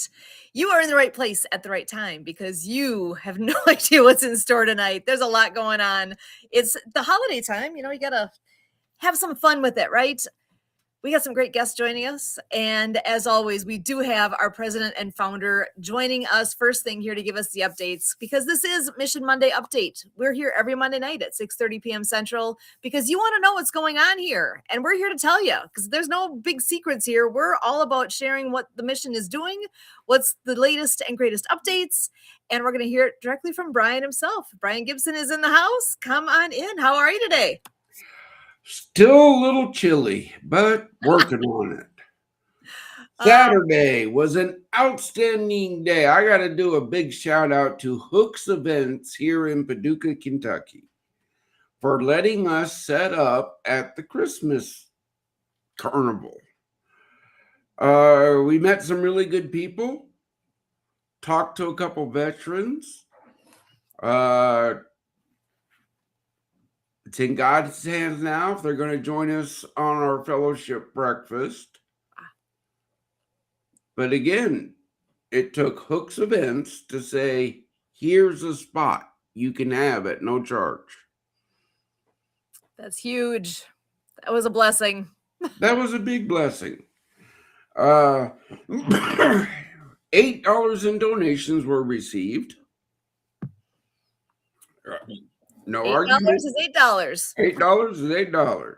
right. You are in the right place at the right time because you have no idea what's in store tonight. There's a lot going on. It's the holiday time. You got to have some fun with it, right? We got some great guests joining us. And as always, we do have our president and founder joining us first thing here to give us the updates because this is Mission Monday Update. We're here every Monday night at 6:30 p.m. Central because you want to know what's going on here. And we're here to tell you because there's no big secrets here. We're all about sharing what the mission is doing, what's the latest and greatest updates. And we're going to hear it directly from Brian himself. Brian Gibson is in the house. Come on in. How are you today? Still a little chilly, but working on it. Saturday was an outstanding day. I got to do a big shout out to Hooks Events here in Paducah, Kentucky for letting us set up at the Christmas Carnival. We met some really good people, talked to a couple veterans. It's in God's hands now if they're going to join us on our fellowship breakfast. But again, it took Hooks Events to say, here's a spot you can have at no charge. That's huge. That was a blessing. That was a big blessing. $8 in donations were received. No argument. $8 is $8. $8 is $8.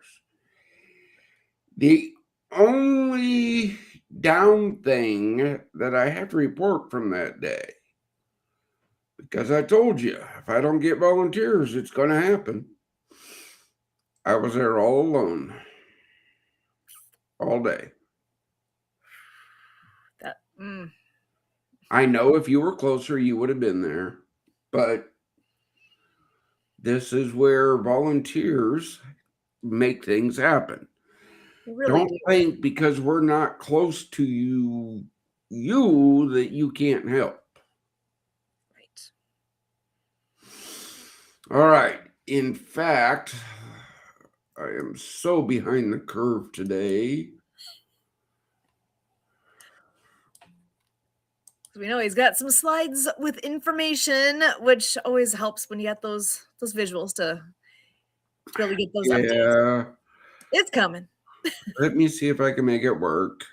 The only down thing that I have to report from that day, because I told you, if I don't get volunteers, it's going to happen. I was there all alone, all day. I know if you were closer, you would have been there, but this is where volunteers make things happen. Really don't think because we're not close to you that you can't help. Right. All right. In fact, I am so behind the curve today. We know he's got some slides with information, which always helps when you get those visuals to really get those updates. It's coming. Let me see if I can make it work.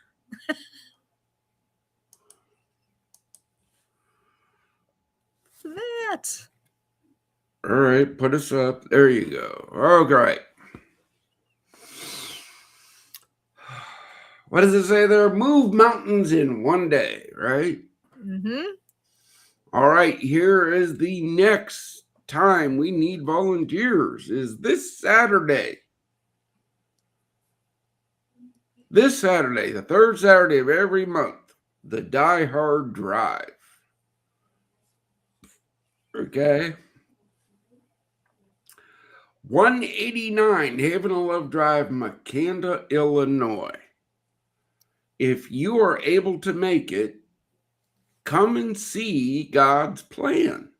That. All right, put us up. There you go. Oh, great. What does it say there? Move mountains in one day, right? Mm-hmm. All right, here is the next time we need volunteers is this Saturday. This Saturday, the third Saturday of every month, the Die Hard Drive. Okay. 189 Haven of Love Drive, Makanda, Illinois. If you are able to make it, come and see God's plan.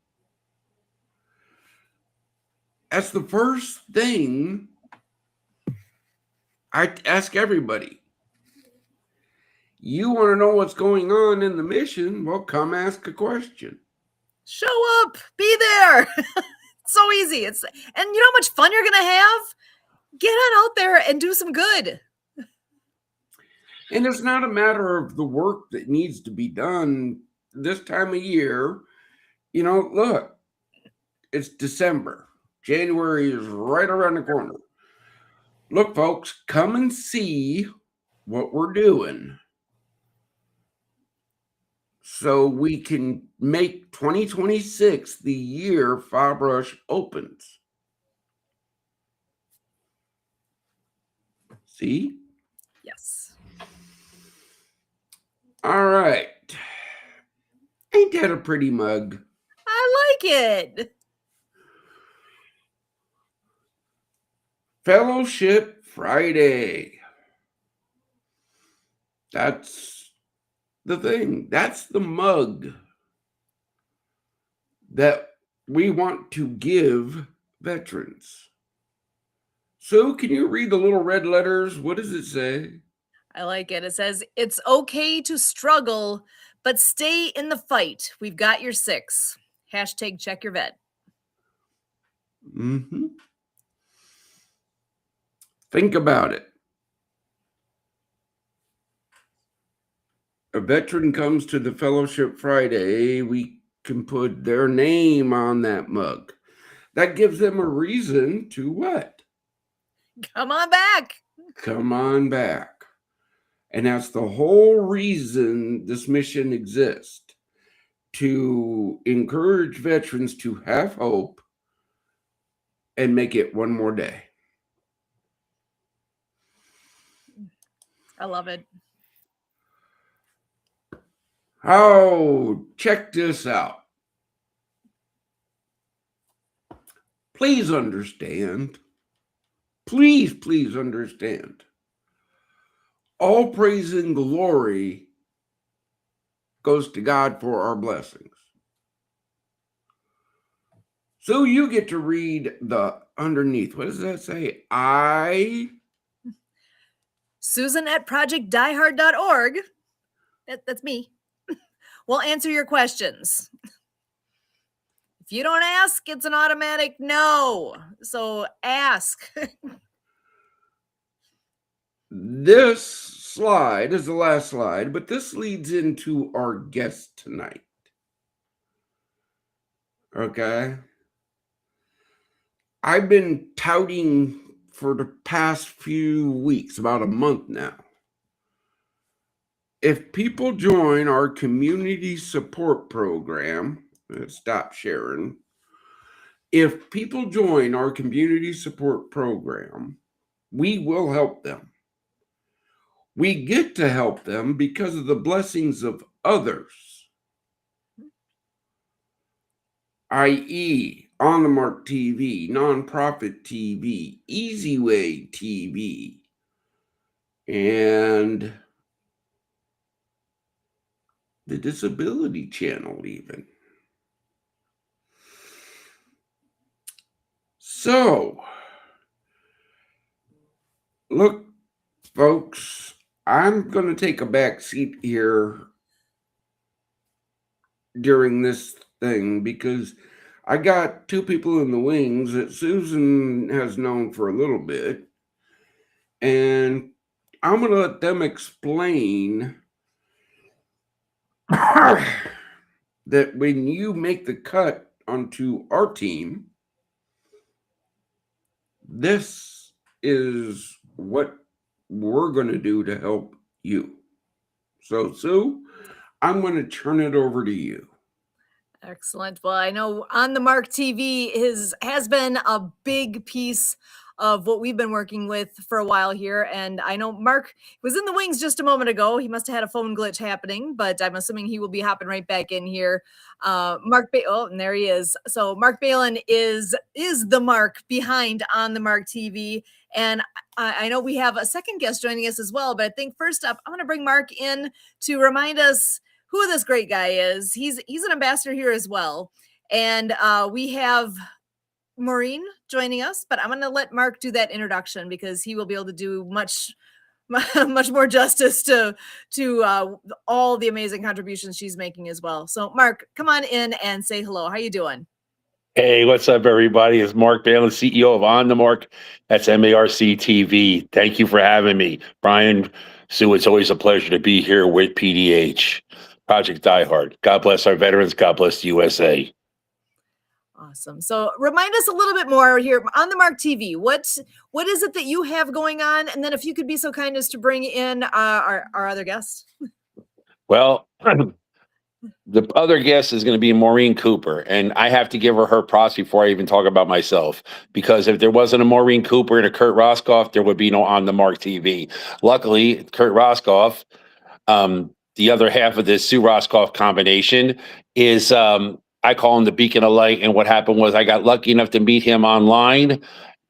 That's the first thing I ask everybody. You want to know what's going on in the mission? Well, come ask a question. Show up. Be there. It's so easy. And you know how much fun you're going to have? Get on out there and do some good. And it's not a matter of the work that needs to be done this time of year. Look, it's December. January is right around the corner. Look, folks, come and see what we're doing so we can make 2026 the year Fob Rush opens. See? Yes. All right. Ain't that a pretty mug? I like it. Fellowship Friday. That's the thing. That's the mug that we want to give veterans. Sue, can you read the little red letters? What does it say? I like it. It says, it's okay to struggle, but stay in the fight. We've got your 6. Hashtag check your vet. Mm-hmm. Think about it. A veteran comes to the Fellowship Friday, we can put their name on that mug. That gives them a reason to what? Come on back. Come on back. And that's the whole reason this mission exists, to encourage veterans to have hope and make it one more day. I love it. Oh, check this out. Please understand. Please understand. All praise and glory goes to God for our blessings. So you get to read the underneath. What does that say? Susan at projectdiehard.org. That's me. We'll answer your questions. If you don't ask, it's an automatic no. So ask. This slide is the last slide, but this leads into our guest tonight. Okay. I've been touting for the past few weeks, about a month now. If people join our community support program, stop sharing. If people join our community support program, we will help them. We get to help them because of the blessings of others, i.e., On the Mark TV, Nonprofit TV, Easy Way TV, and the Disability Channel even. So, look, folks, I'm going to take a back seat here during this thing because I got 2 people in the wings that Susan has known for a little bit, and I'm going to let them explain that when you make the cut onto our team, this is what we're going to do to help you. So, Sue, I'm going to turn it over to you. Excellent. Well, I know On the Mark TV has been a big piece of what we've been working with for a while here. And I know Mark was in the wings just a moment ago. He must have had a phone glitch happening, but I'm assuming he will be hopping right back in here. And there he is. So Mark Balin is the Mark behind On the Mark TV. And I know we have a second guest joining us as well, but I think first up, I'm going to bring Mark in to remind us who this great guy is. He's an ambassador here as well. And we have Maureen joining us, but I'm going to let Mark do that introduction because he will be able to do much more justice to all the amazing contributions she's making as well. So Mark, come on in and say hello. How you doing? Hey, what's up, everybody? It's Mark Balin, CEO of On the Mark. That's MARC TV. Thank you for having me. Brian, Sue, it's always a pleasure to be here with PDH, Project Die Hard. God bless our veterans. God bless the USA. Awesome. So remind us a little bit more here On the Mark TV. What is it that you have going on? And then if you could be so kind as to bring in our other guest. Well, the other guest is going to be Maureen Cooper, and I have to give her props before I even talk about myself, because if there wasn't a Maureen Cooper and a Kurt Roscoff, there would be no On the Mark TV. Luckily, Kurt Roscoff, the other half of this Sue Roscoff combination, is I call him the beacon of light. And what happened was I got lucky enough to meet him online,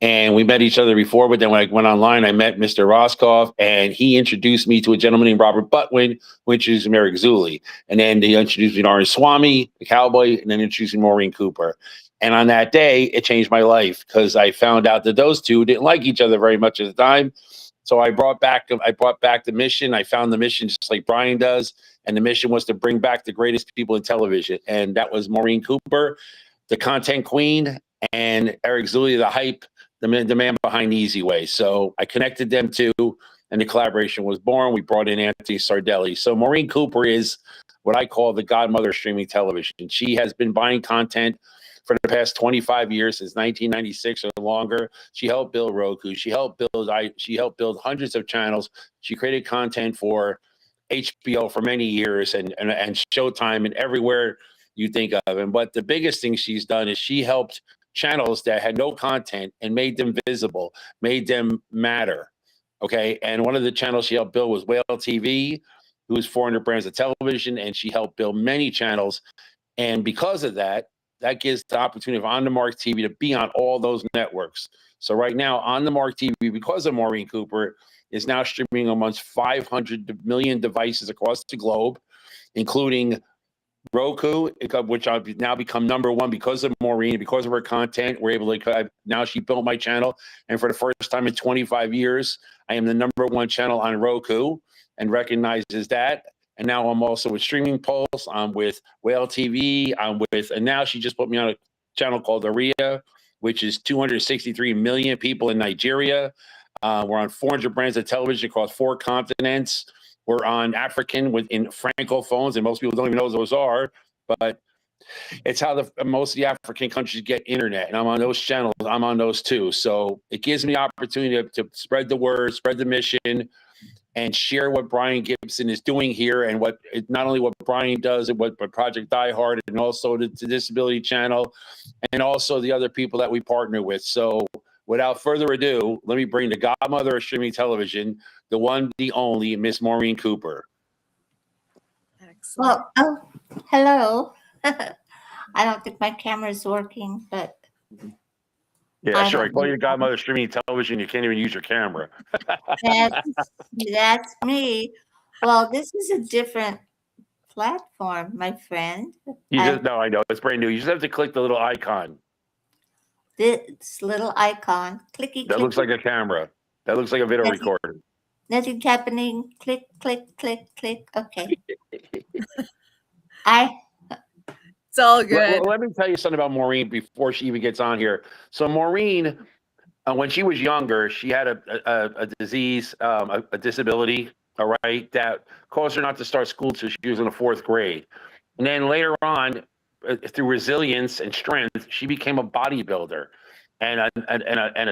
and we met each other before. But then when I went online, I met Mr. Roscoff, and he introduced me to a gentleman named Robert Butwin, who introduced me to Eric Zuli. And then they introduced me to Orange Swami, the cowboy, and then introduced me to Maureen Cooper. And on that day, it changed my life because I found out that those two didn't like each other very much at the time. So I brought back the mission. I found the mission just like Brian does, and the mission was to bring back the greatest people in television, and that was Maureen Cooper, the content queen, and Eric Zulia, the hype, the man behind the Easy Way. So I connected them two, and the collaboration was born. We brought in Anthony Sardelli. So Maureen Cooper is what I call the godmother of streaming television. She has been buying content for the past 25 years, since 1996 or longer. She helped build Roku. She helped build hundreds of channels. She created content for HBO for many years, and Showtime, and everywhere you think of. And but the biggest thing she's done is she helped channels that had no content and made them visible, made them matter. Okay. And one of the channels she helped build was Whale TV, who's 400 brands of television, and she helped build many channels. And because of that, that gives the opportunity of On the Mark TV to be on all those networks. So right now, On the Mark TV, because of Maureen Cooper, is now streaming amongst 500 million devices across the globe, including Roku, which I've now become number one because of Maureen, because of her content. We're able to, now she built my channel. And for the first time in 25 years, I am the number one channel on Roku, and recognizes that. And now I'm also with Streaming Pulse. I'm with Whale TV. And now she just put me on a channel called Aria, which is 263 million people in Nigeria. We're on 400 brands of television across 4 continents. We're on African in Francophones, and most people don't even know what those are, but it's how most of the African countries get internet. And I'm on those channels. I'm on those too. So it gives me the opportunity to spread the word, spread the mission, and share what Brian Gibson is doing here, and not only what Brian does, but Project Die Hard, and also the Disability Channel, and also the other people that we partner with. So without further ado, let me bring the godmother of streaming television, the one, the only, Miss Maureen Cooper. Excellent. Well, hello. I don't think my camera's working, but yeah, sure. I call you the godmother of streaming television. You can't even use your camera. that's me. Well, this is a different platform, my friend. No, I know. It's brand new. You just have to click the little icon. This little icon. Clicky, that looks like a camera. That looks like a video recorder. Nothing's happening. Click, click, click, click. Okay. It's all good. Well, let me tell you something about Maureen before she even gets on here. So Maureen, when she was younger, she had a disease, a disability, all right, that caused her not to start school till she was in the 4th grade. And then later on, through resilience and strength, she became a bodybuilder and a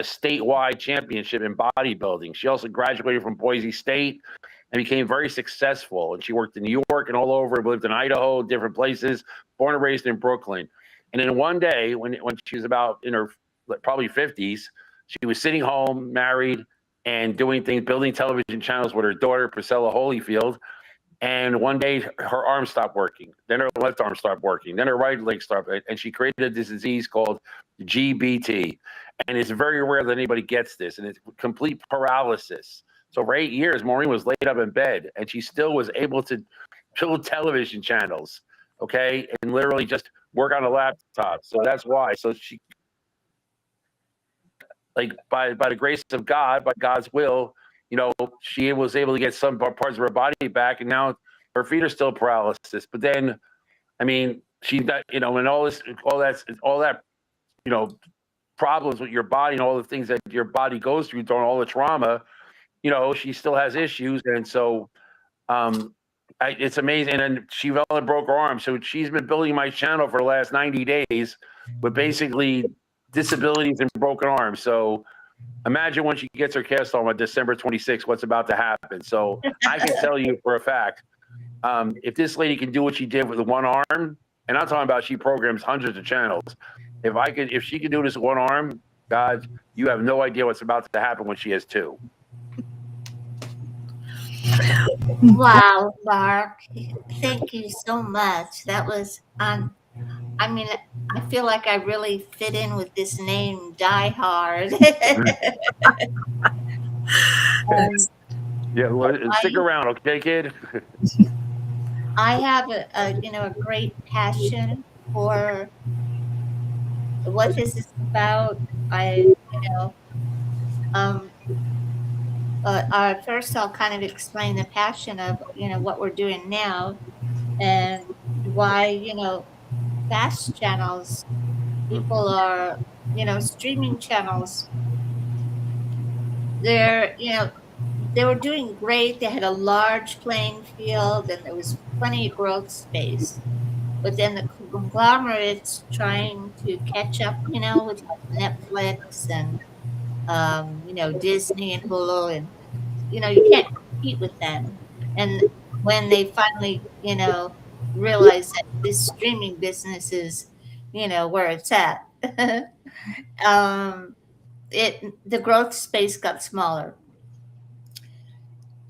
statewide championship in bodybuilding. She also graduated from Boise State and became very successful. And she worked in New York and all over, lived in Idaho, different places, born and raised in Brooklyn. And then one day, when she was about in her probably 50s, she was sitting home, married, and doing things, building television channels with her daughter, Priscilla Holyfield. And one day, her arm stopped working. Then her left arm stopped working. Then her right leg stopped. And she created this disease called GBT. And it's very rare that anybody gets this. And it's complete paralysis. So for 8 years, Maureen was laid up in bed. And she still was able to build television channels, okay? And literally just work on a laptop. So that's why. So she, like, by the grace of God, by God's will, you know, she was able to get some parts of her body back, and now her feet are still paralysis. But then, I mean, she got, you know, and all that, you know, problems with your body and all the things that your body goes through during all the trauma, you know, she still has issues. And so it's amazing. And she fell and broke her arm. So she's been building my channel for the last 90 days with basically disabilities and broken arms. So imagine when she gets her cast on December 26th, what's about to happen. So I can tell you for a fact, if this lady can do what she did with one arm, and I'm talking about she programs hundreds of channels. If she can do this with one arm, God, you have no idea what's about to happen when she has 2. Wow, Mark. Thank you so much. That was I mean, I feel like I really fit in with this name, Die Hard. Yeah, well, stick around, okay, kid? I have a great passion for what this is about. First, I'll kind of explain the passion of what we're doing now and why fast channels. People are streaming channels. They were doing great. They had a large playing field and there was plenty of growth space. But then the conglomerates trying to catch up, with like Netflix and Disney and Hulu, and you can't compete with them. And when they finally, realize that this streaming business is, where it's at, um, the growth space got smaller.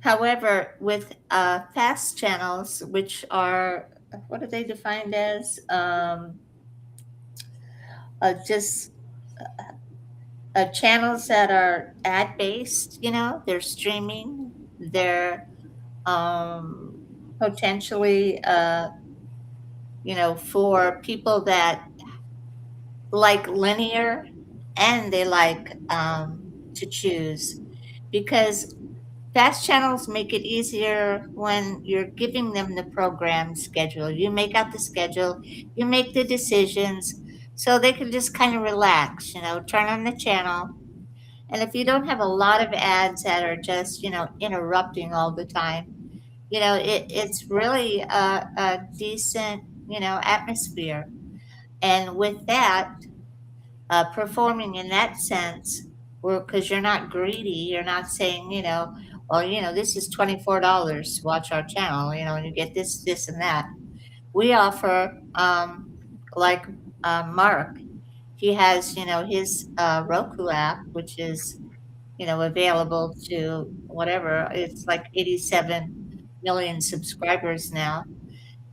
However, with fast channels, which are what are they defined as? Just channels that are ad based. They're streaming. They're um, potentially, for people that like linear and they like to choose, because fast channels make it easier when you're giving them the program schedule. You make out the schedule, you make the decisions, so they can just kind of relax, turn on the channel. And if you don't have a lot of ads that are just, interrupting all the time, it's really a decent, atmosphere. And with that, performing in that sense, because you're not greedy, you're not saying, well, this is $24 to watch our channel, and you get this, this, and that. We offer, like Mark, he has, his Roku app, which is, available to whatever, it's like 87 million subscribers now.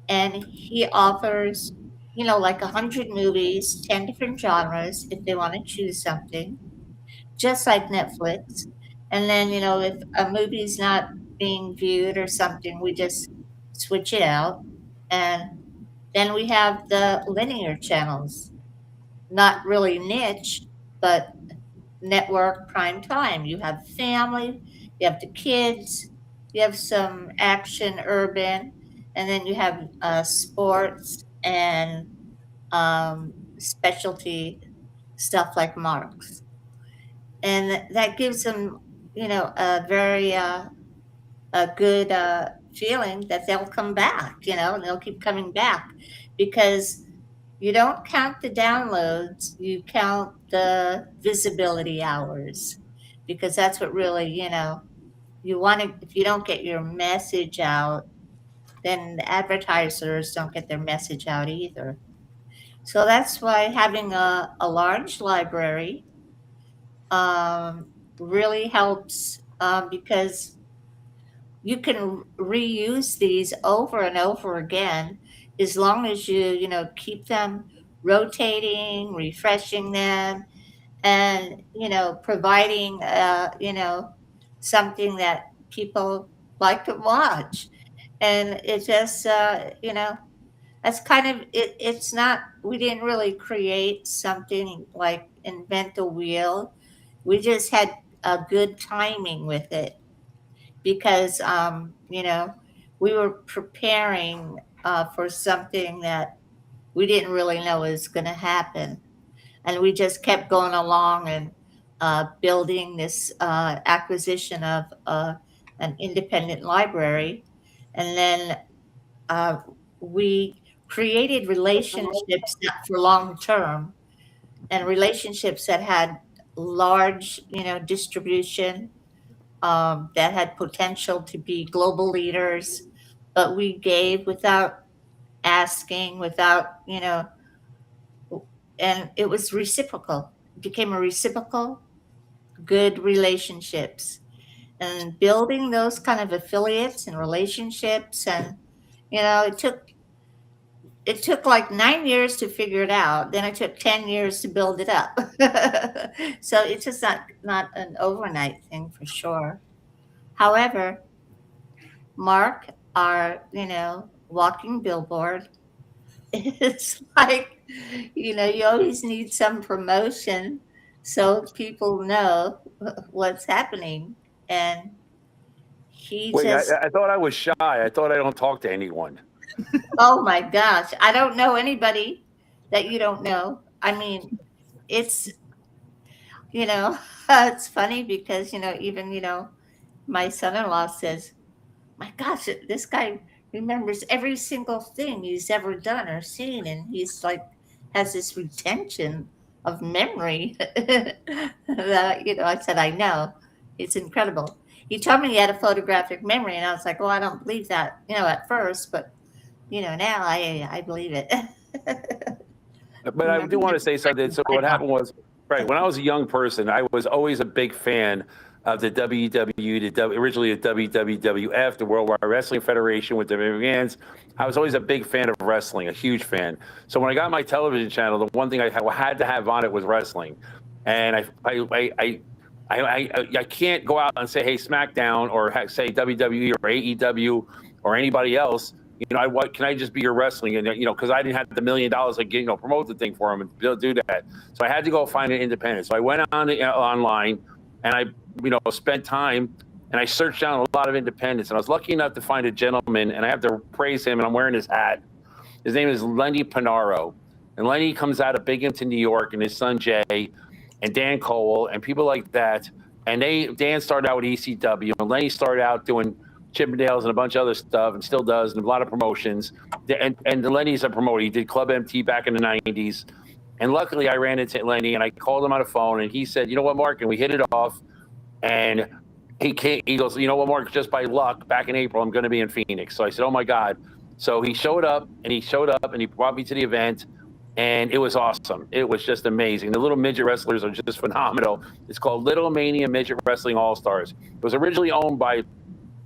And he offers, like 100 movies, 10 different genres if they want to choose something, just like Netflix. And then, if a movie's not being viewed or something, we just switch it out. And then we have the linear channels, not really niche, but network prime time. You have family, you have the kids, you have some action urban, and then you have sports and specialty stuff like Marks. And that gives them, a very a good feeling that they'll come back, and they'll keep coming back because you don't count the downloads, you count the visibility hours, because that's what really, you want to, if you don't get your message out, then the advertisers don't get their message out either. So that's why having a large library um, really helps, because you can reuse these over and over again as long as you keep them rotating, refreshing them, and providing something that people like to watch. And it just that's kind of it. It's not, we didn't really create something like invent the wheel. We just had a good timing with it because we were preparing for something that we didn't really know was going to happen, and we just kept going along and building this acquisition of an independent library. And then uh, we created relationships that for long term, and relationships that had large distribution, that had potential to be global leaders, but we gave without asking, without, and it was reciprocal. It became a reciprocal, good relationships. And building those kind of affiliates and relationships, and it took like 9 years to figure it out. Then it took 10 years to build it up. So it's just not an overnight thing for sure. However, Mark, our, walking billboard, it's like, you always need some promotion so people know what's happening. and he Wait, just, I thought I was shy. I thought I don't talk to anyone. oh my gosh, I don't know anybody that you don't know. I mean, it's, you know, it's funny because, even, my son-in-law says, my gosh, this guy remembers every single thing he's ever done or seen. And he's like, has this retention of memory that, I said, I know. It's incredible. He told me he had a photographic memory, and I was like, well, I don't believe that, at first, but, now I believe it. But I do want to say something. So what happened was, right, when I was a young person, I was always a big fan of the originally the WWF, the World Wide Wrestling Federation with the fans. I was always a big fan of wrestling, a huge fan. So when I got my television channel, the one thing I had to have on it was wrestling. And I can't go out and say, hey, SmackDown, or say WWE or AEW or anybody else. What can I just be your wrestling? And because I didn't have the $1 million to promote the thing for them and do that. So I had to go find an independent. So I went on online, and I spent time, and I searched down a lot of independents. And I was lucky enough to find a gentleman, and I have to praise him, and I'm wearing his hat. His name is Lenny Pinaro, and Lenny comes out of Binghamton, New York, and his son Jay, and Dan Cole, and people like that. And Dan started out with ECW, and Lenny started out doing Chippendales and a bunch of other stuff, and still does, and a lot of promotions. And Lenny's a promoter. He did Club MT back in the 90s. And luckily, I ran into Lenny, and I called him on the phone, and he said, you know what, Mark? And we hit it off. And he goes, you know what, Mark? Just by luck, back in April, I'm going to be in Phoenix. So I said, oh, my God. So he showed up, and he brought me to the event. And it was awesome. It was just amazing. The little midget wrestlers are just phenomenal. It's called Little Mania Midget Wrestling All-Stars. It was originally owned by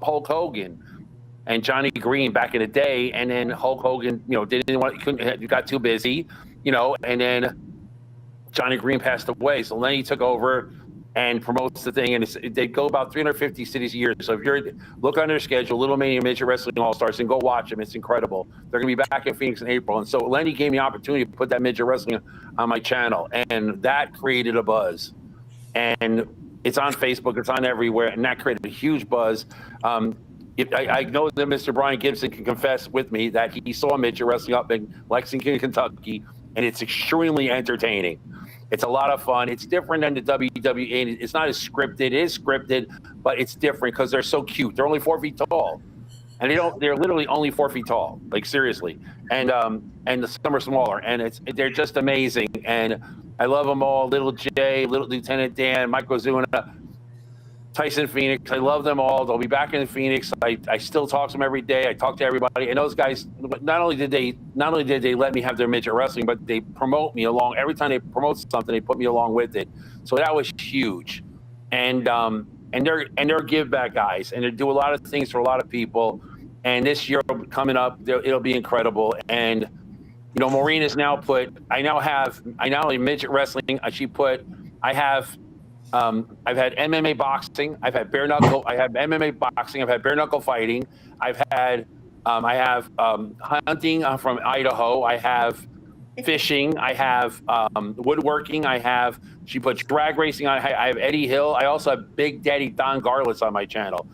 Hulk Hogan and Johnny Green back in the day, and then Hulk Hogan, got too busy, and then Johnny Green passed away. So Lenny took over and promotes the thing, and they go about 350 cities a year. So if you're look on their schedule, Little Mania Midget Wrestling All Stars, and go watch them. It's incredible. They're going to be back in Phoenix in April, and so Lenny gave me the opportunity to put that midget wrestling on my channel, and that created a buzz. And it's on Facebook, it's on everywhere, and that created a huge buzz. I know that Mr. Brian Gibson can confess with me that he saw midget wrestling up in Lexington, Kentucky, and it's extremely entertaining. It's a lot of fun. It's different than the WWE. It's not as scripted. It is scripted, but it's different because they're so cute. They're only 4 feet tall, and they're literally only 4 feet tall, like seriously. And some are smaller, and they're just amazing. And I love them all. Little Jay, Little Lieutenant Dan, Mike Ozuna, Tyson Phoenix. I love them all. They'll be back in Phoenix. I still talk to them every day. I talk to everybody. And those guys, not only did they let me have their midget wrestling, but they promote me along. Every time they promote something, they put me along with it. So that was huge. And they're give back guys, and they do a lot of things for a lot of people. And this year coming up, it'll be incredible. And Maureen has now I not only midget wrestling. I've had MMA boxing. I've had bare knuckle. I have MMA boxing. I've had bare knuckle fighting. I have hunting from Idaho. I have fishing. I have woodworking. She puts drag racing on. I have Eddie Hill. I also have Big Daddy Don Garlitz on my channel.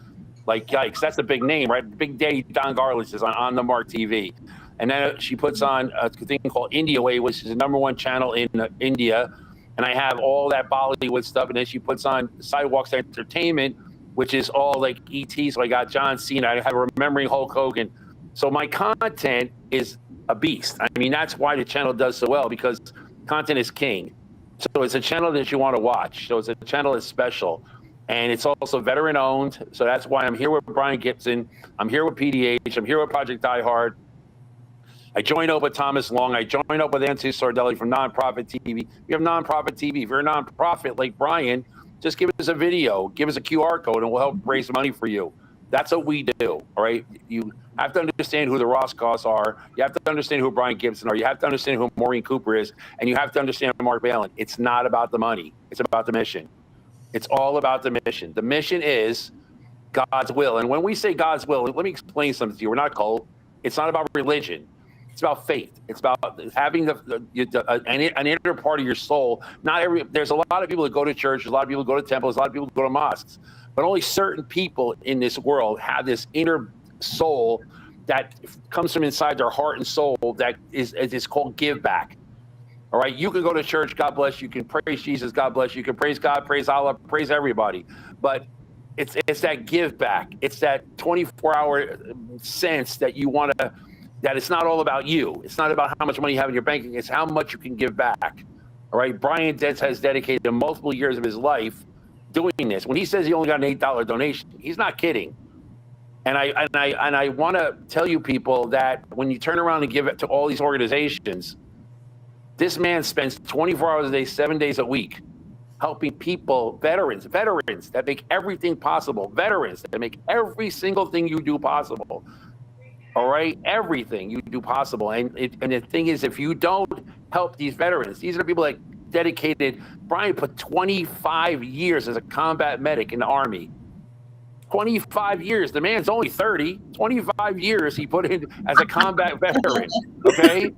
Like, yikes, that's a big name, right? Big Daddy Don Garlitz is on the Mark TV. And then she puts on a thing called India Way, which is the #1 channel in India. And I have all that Bollywood stuff. And then she puts on Sidewalks Entertainment, which is all like ET. So I got John Cena. I have Remembering Hulk Hogan. So my content is a beast. I mean, that's why the channel does so well, because content is king. So it's a channel that you want to watch. So it's a channel that's special. And it's also veteran owned. So that's why I'm here with Brian Gibson. I'm here with PDH. I'm here with Project Die Hard. I joined up with Thomas Long. I joined up with Nancy Sardelli from Nonprofit TV. We have Nonprofit TV. If you're a nonprofit like Brian, just give us a video, give us a QR code, and we'll help raise money for you. That's what we do, all right? You have to understand who the Roscoffs are. You have to understand who Brian Gibson are. You have to understand who Maureen Cooper is. And you have to understand Mark Balin. It's not about the money. It's about the mission. It's all about the mission. The mission is God's will. And when we say God's will, let me explain something to you. We're not cult. It's not about religion. It's about faith. It's about having an inner part of your soul. There's a lot of people that go to church. There's a lot of people who go to temples. A lot of people who go to mosques. But only certain people in this world have this inner soul that comes from inside their heart and soul that is called give back. All right. You can go to church. God bless you. You can praise Jesus. God bless you. You can praise God, praise Allah, praise everybody. But it's that give back. It's that 24-hour sense that you want to, that it's not all about you. It's not about how much money you have in your banking. It's how much you can give back. All right. Brian Dentz has dedicated multiple years of his life doing this. When he says he only got an $8 donation, he's not kidding. And I want to tell you people that when you turn around and give it to all these organizations, this man spends 24 hours a day, 7 days a week, helping people, veterans that make everything possible, veterans that make every single thing you do possible. All right, everything you do possible. And the thing is, if you don't help these veterans, these are people that dedicated. Brian put 25 years as a combat medic in the Army. 25 years. The man's only 30. 25 years he put in as a combat veteran. Okay,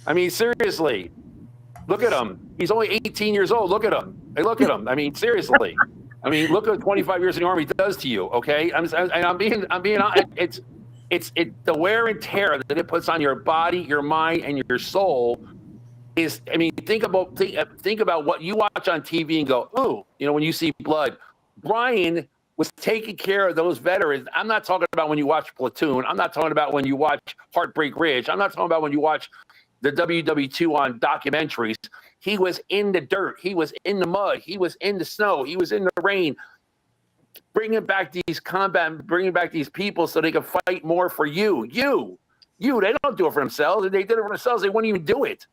I mean, seriously. Look at him. He's only 18 years old. Look at him. Hey, look at him. I mean, seriously. I mean, look what 25 years in the Army does to you. Okay, I'm being. It's the wear and tear that it puts on your body, your mind, and your soul. Is, I mean, think about what you watch on TV and go, ooh, you know, when you see blood. Brian was taking care of those veterans. I'm not talking about when you watch Platoon. I'm not talking about when you watch Heartbreak Ridge. I'm not talking about when you watch the WW2 on documentaries. He was in the dirt. He was in the mud. He was in the snow. He was in the rain, bringing back these people so they can fight more for you. They don't do it for themselves. If they did it for themselves, they wouldn't even do it.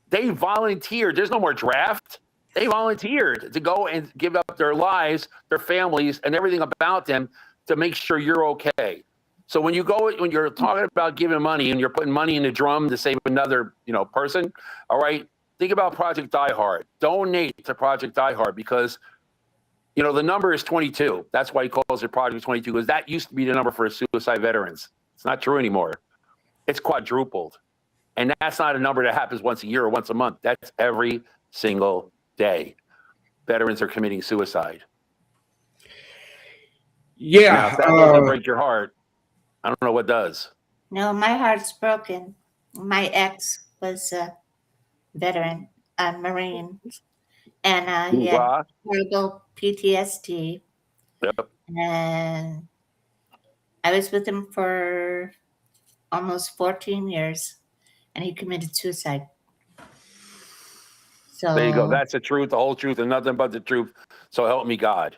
They volunteered. There's no more draft. They volunteered to go and give up their lives, their families, and everything about them to make sure you're okay. So when you're talking about giving money and you're putting money in the drum to save another, person, all right, think about Project Die Hard. Donate to Project Die Hard because, the number is 22. That's why he calls it Project 22, because that used to be the number for suicide veterans. It's not true anymore. It's quadrupled. And that's not a number that happens once a year or once a month. That's every single day. Veterans are committing suicide. Yeah. Now, if that doesn't break your heart, I don't know what does. No, my heart's broken. My ex was a veteran, a Marine, and he had horrible PTSD. Yep. And I was with him for almost 14 years, and he committed suicide. So there you go. That's the truth, the whole truth, and nothing but the truth. So help me God.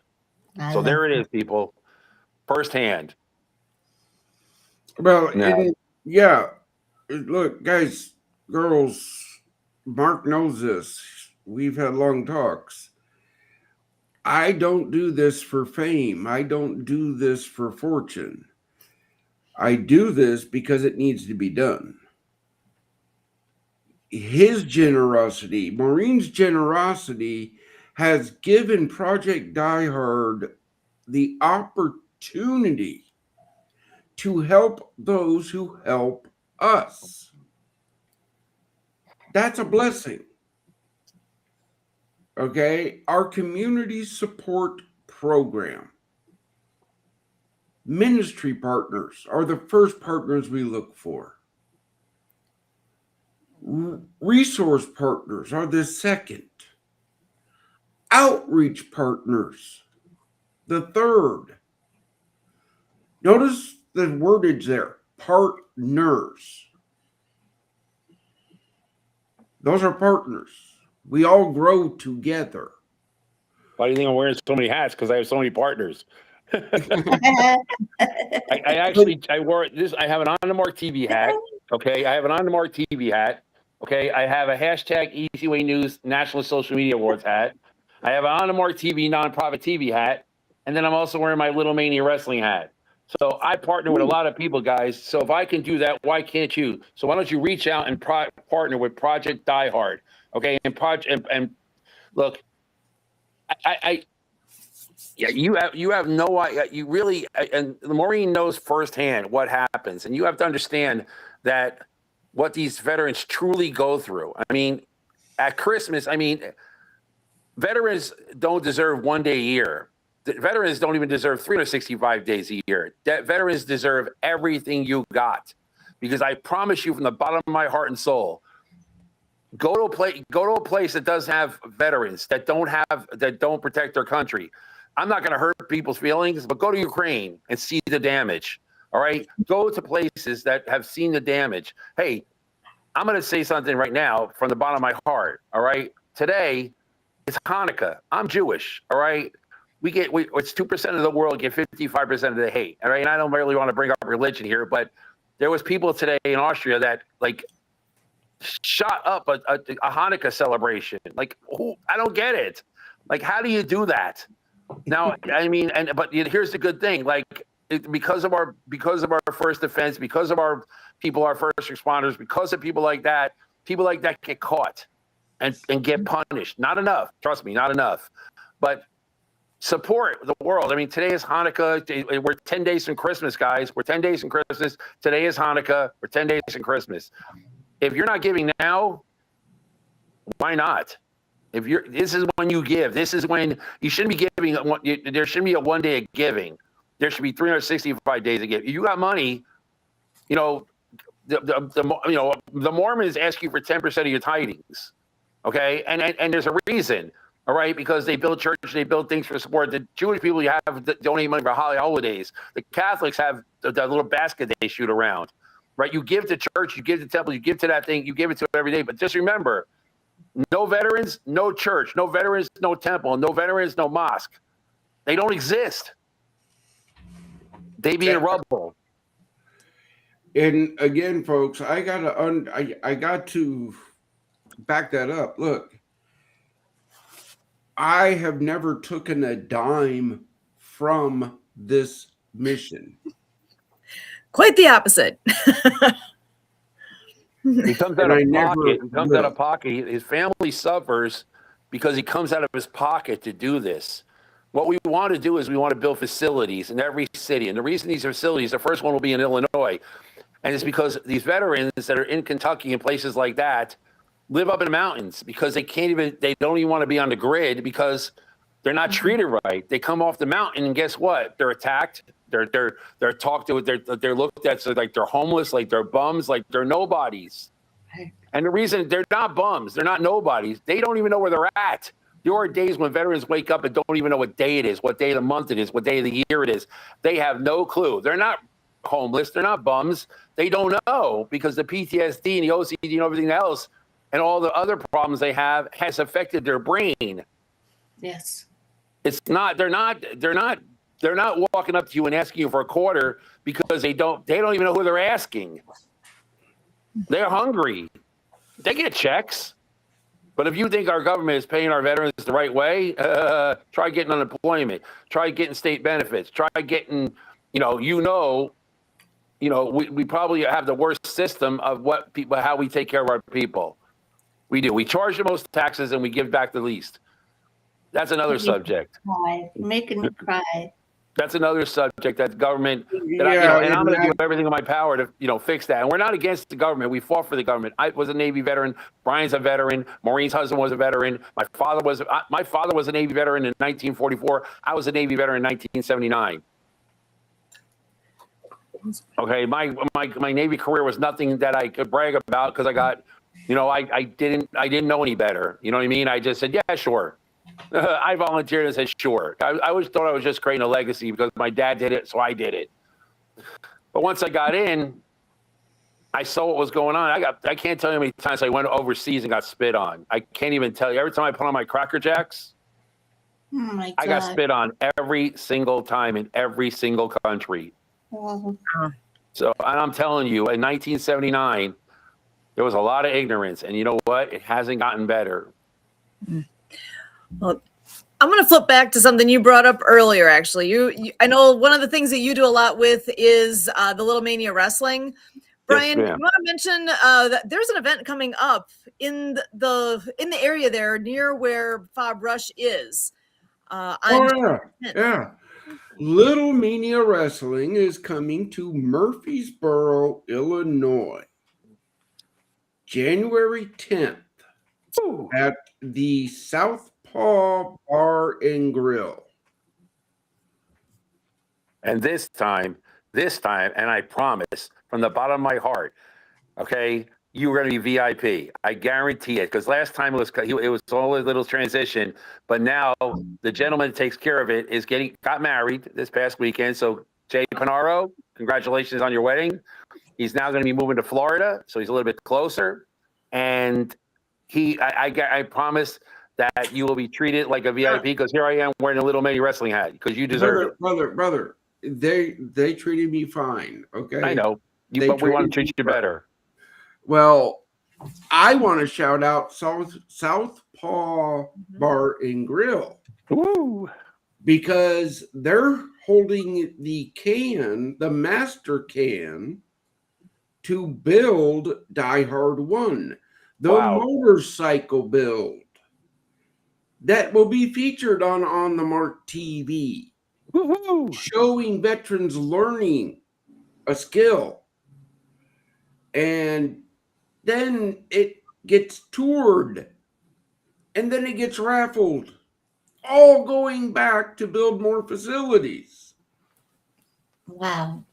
So there it is, people. Firsthand. Well, look, guys, girls, Mark knows this. We've had long talks. I don't do this for fame. I don't do this for fortune. I do this because it needs to be done. His generosity, Maureen's generosity, has given Project Die Hard the opportunity to help those who help us. That's a blessing. Okay, our community support program. Ministry partners are the first partners we look for. Resource partners are the second. Outreach partners, the third. Notice the wordage there, partners. Those are partners. We all grow together. Why do you think I'm wearing so many hats? Because I have so many partners. I wore this. I have an On the Mark TV hat. Okay. I have an On the Mark TV hat. Okay. I have a hashtag Easy Way News National Social Media Awards hat. I have an On the Mark TV nonprofit TV hat. And then I'm also wearing my Little Mania Wrestling hat. So I partner with a lot of people, guys. So if I can do that, why can't you? So why don't you reach out and partner with Project Die Hard? Okay. And look, you have no idea. You really, and Maureen knows firsthand what happens, and you have to understand that what these veterans truly go through. I mean, at Christmas, I mean, veterans don't deserve 1 day a year. Veterans don't even deserve 365 days a year. Veterans deserve everything you got, because I promise you, from the bottom of my heart and soul, go to a place that does have veterans that don't protect their country. I'm not going to hurt people's feelings, but go to Ukraine and see the damage. All right, go to places that have seen the damage. Hey, I'm going to say something right now from the bottom of my heart. All right, today it's Hanukkah. I'm Jewish. All right. It's 2% of the world get 55% of the hate. All right. And I don't really want to bring up religion here, but there was people today in Austria that like shot up a Hanukkah celebration. Like, I don't get it. Like, how do you do that? Now, I mean, but here's the good thing. Like, because of our first defense, because of our people, our first responders, because of people like that get caught and get punished. Not enough. Trust me, not enough. But support the world. I mean, today is Hanukkah. We're 10 days from Christmas, guys. We're 10 days from Christmas. Today is Hanukkah. We're 10 days from Christmas. If you're not giving now, why not? This is when you give. This is when you shouldn't be giving. There shouldn't be a 1 day of giving. There should be 365 days of giving. If you got money, you know, the Mormons ask you for 10% of your tidings. Okay, and there's a reason. All right, because they build churches, they build things for support. The Jewish people, you have donate money for holidays. The Catholics have the little basket they shoot around, right? You give to church, you give to temple, you give to that thing, you give it to every day. But just remember, no veterans, no church, no veterans, no temple, no veterans, no mosque. They don't exist. They be in rubble. And again, folks, I got to back that up. Look. I have never taken a dime from this mission. Quite the opposite. He comes out of pocket. He comes out of pocket. His family suffers because he comes out of his pocket to do this. What we want to do is we want to build facilities in every city. And the reason these facilities, the first one will be in Illinois. And it's because these veterans that are in Kentucky and places like that live up in the mountains because they don't even want to be on the grid because they're not treated right. They come off the mountain and guess what? They're attacked. They're talked to. They're looked at so like they're homeless, like they're bums, like they're nobodies. And the reason they're not bums, they're not nobodies. They don't even know where they're at. There are days when veterans wake up and don't even know what day it is, what day of the month it is, what day of the year it is. They have no clue. They're not homeless. They're not bums. They don't know because the PTSD and the OCD and everything else and all the other problems they have has affected their brain. Yes. It's not, they're not walking up to you and asking you for a quarter because they don't even know who they're asking. They're hungry. They get checks. But if you think our government is paying our veterans the right way, try getting unemployment, try getting state benefits, try getting, we probably have the worst system of how we take care of our people. We do. We charge the most taxes and we give back the least. That's another subject. You're making me cry. That's another subject. That government. And I'm going to do everything in my power to, fix that. And we're not against the government. We fought for the government. I was a Navy veteran. Brian's a veteran. Maureen's husband was a veteran. My father was a Navy veteran in 1944. I was a Navy veteran in 1979. Okay, my Navy career was nothing that I could brag about because I got. I didn't know any better. You know what I mean? I just said, yeah, sure. I volunteered and said, sure. I always thought I was just creating a legacy because my dad did it, so I did it. But once I got in, I saw what was going on. I can't tell you how many times I went overseas and got spit on. I can't even tell you. Every time I put on my Cracker Jacks, I got spit on every single time in every single country. Oh. So, and I'm telling you, in 1979, there was a lot of ignorance, and you know what? It hasn't gotten better. Well, I'm going to flip back to something you brought up earlier. Actually, I know one of the things that you do a lot with is the Little Mania Wrestling. Brian, yes, you want to mention that there's an event coming up in the area there near where Fob Rush is. Yeah. Little Mania Wrestling is coming to Murfreesboro, Illinois. January 10th at the Southpaw Bar and Grill. And this time, and I promise from the bottom of my heart, okay, you were going to be VIP. I guarantee it. Because last time it was all a little transition, but now the gentleman that takes care of it got married this past weekend. So Jay Panaro, congratulations on your wedding. He's now going to be moving to Florida, so he's a little bit closer. And I promise that you will be treated like a VIP, because here I am wearing a little mini wrestling hat, because you deserve it. Brother. They treated me fine. Okay. I know. But we want to treat you better. Well, I want to shout out Southpaw Bar and Grill. Woo. Because they're holding the master can to build Die Hard 1, the motorcycle build that will be featured on the Mark TV. Woo-hoo. Showing veterans learning a skill. And then it gets toured. And then it gets raffled. All going back to build more facilities. Wow.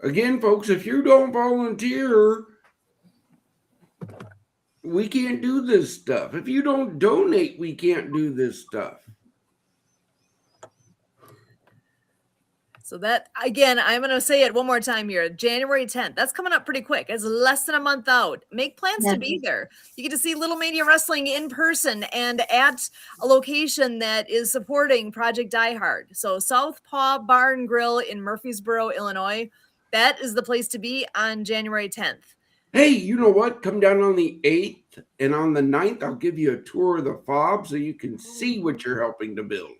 Again, folks, if you don't volunteer, we can't do this stuff. If you don't donate, we can't do this stuff. So that, again, I'm going to say it one more time here. January 10th. That's coming up pretty quick. It's less than a month out. Make plans to be there. You get to see Little Mania Wrestling in person and at a location that is supporting Project Die Hard. So Southpaw Bar and Grill in Murfreesboro, Illinois. That is the place to be on January 10th. Hey, you know what? Come down on the 8th, and on the 9th, I'll give you a tour of the fob so you can see what you're helping to build.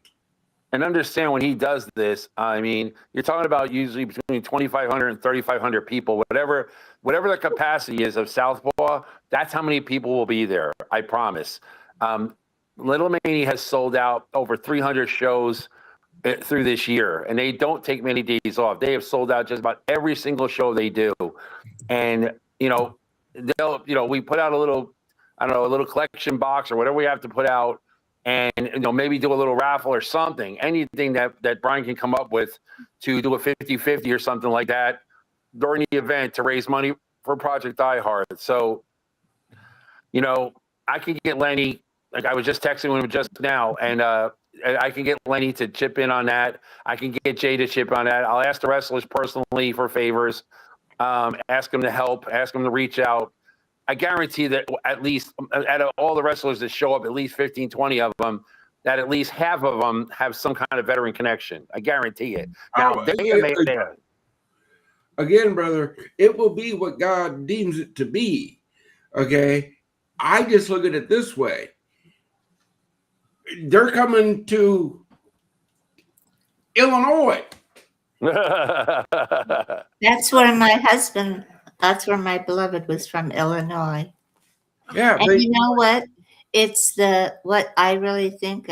And understand, when he does this, I mean, you're talking about usually between 2,500 and 3,500 people, whatever the capacity is of Southpaw, that's how many people will be there. I promise. Little Mania has sold out over 300 shows through this year, and they don't take many days off. They have sold out just about every single show they do. And, we put out a little collection box or whatever we have to put out, and maybe do a little raffle or something, anything that Brian can come up with to do a 50-50 or something like that during the event to raise money for Project Die Hard. So, I can get Lenny, like I was just texting him just now, and I can get Lenny to chip in on that. I can get Jay to chip on that. I'll ask the wrestlers personally for favors, ask them to help, ask them to reach out. I guarantee that at least out of all the wrestlers that show up, at least 15, 20 of them, that at least half of them have some kind of veteran connection. I guarantee it. Now, again, brother, it will be what God deems it to be. Okay? I just look at it this way. They're coming to Illinois. That's where my beloved was from, Illinois. Yeah. And you know what? It's what I really think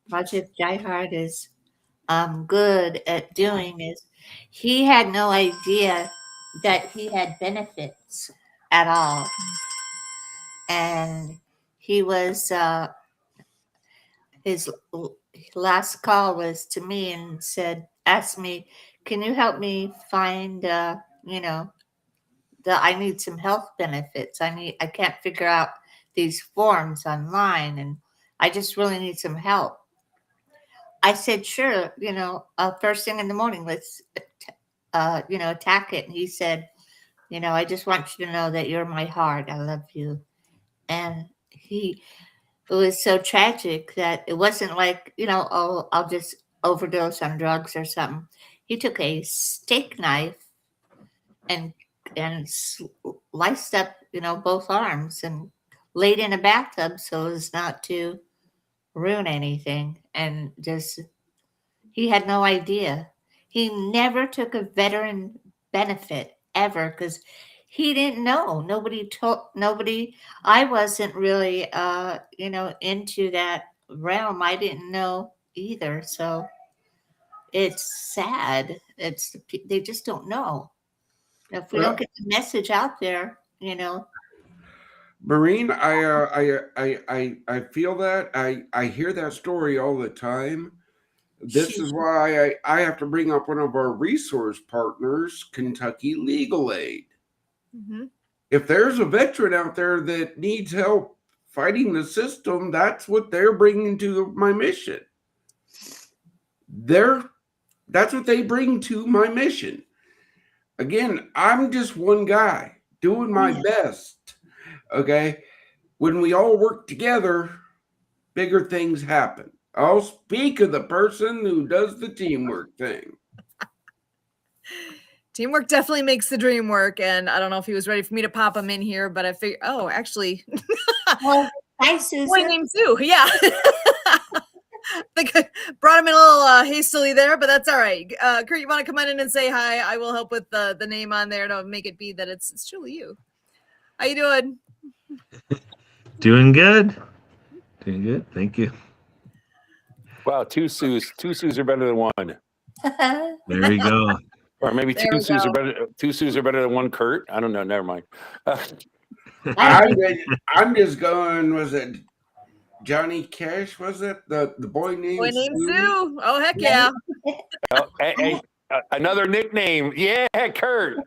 Project Die Hard is good at doing is he had no idea that he had benefits at all. And he was, his last call was to me and asked me, can you help me find, I need some health benefits. I can't figure out these forms online, and I just really need some help. I said, sure, first thing in the morning, let's, attack it. And he said, I just want you to know that you're my heart. I love you. And it was so tragic that it wasn't like, I'll just overdose on drugs or something. He took a steak knife and sliced up, both arms and laid in a bathtub so as not to ruin anything. And he had no idea. He never took a veteran benefit ever because he didn't know. I wasn't really, into that realm. I didn't know either. So it's sad. They just don't know. If we don't get the message out there, you know. Maureen, I feel that. I hear that story all the time. This is why I have to bring up one of our resource partners, Kentucky Legal Aid. Mm-hmm. If there's a veteran out there that needs help fighting the system, that's what they're bringing to my mission. That's what they bring to my mission. Again, I'm just one guy doing my best. Okay. When we all work together, bigger things happen. I'll speak of the person who does the teamwork thing. Teamwork definitely makes the dream work. And I don't know if he was ready for me to pop him in here, but I figured, oh, actually, Well, hi, boy Susan. named Sue. Yeah. I think I brought him in a little hastily there, but that's all right. Kurt, you want to come on in and say hi? I will help with the name on there to make it be that it's truly you. How you doing? Doing good. Doing good. Thank you. Wow, two Sues are better than one, There you go. or maybe There two we Sues go. are better. Two Sues are better than one Kurt. I don't know. Never mind. I'm just going. Was it Johnny Cash? Was it the boy named Boy named Sue? Sue. Oh, heck yeah. Oh, hey, another nickname. Yeah, Kurt.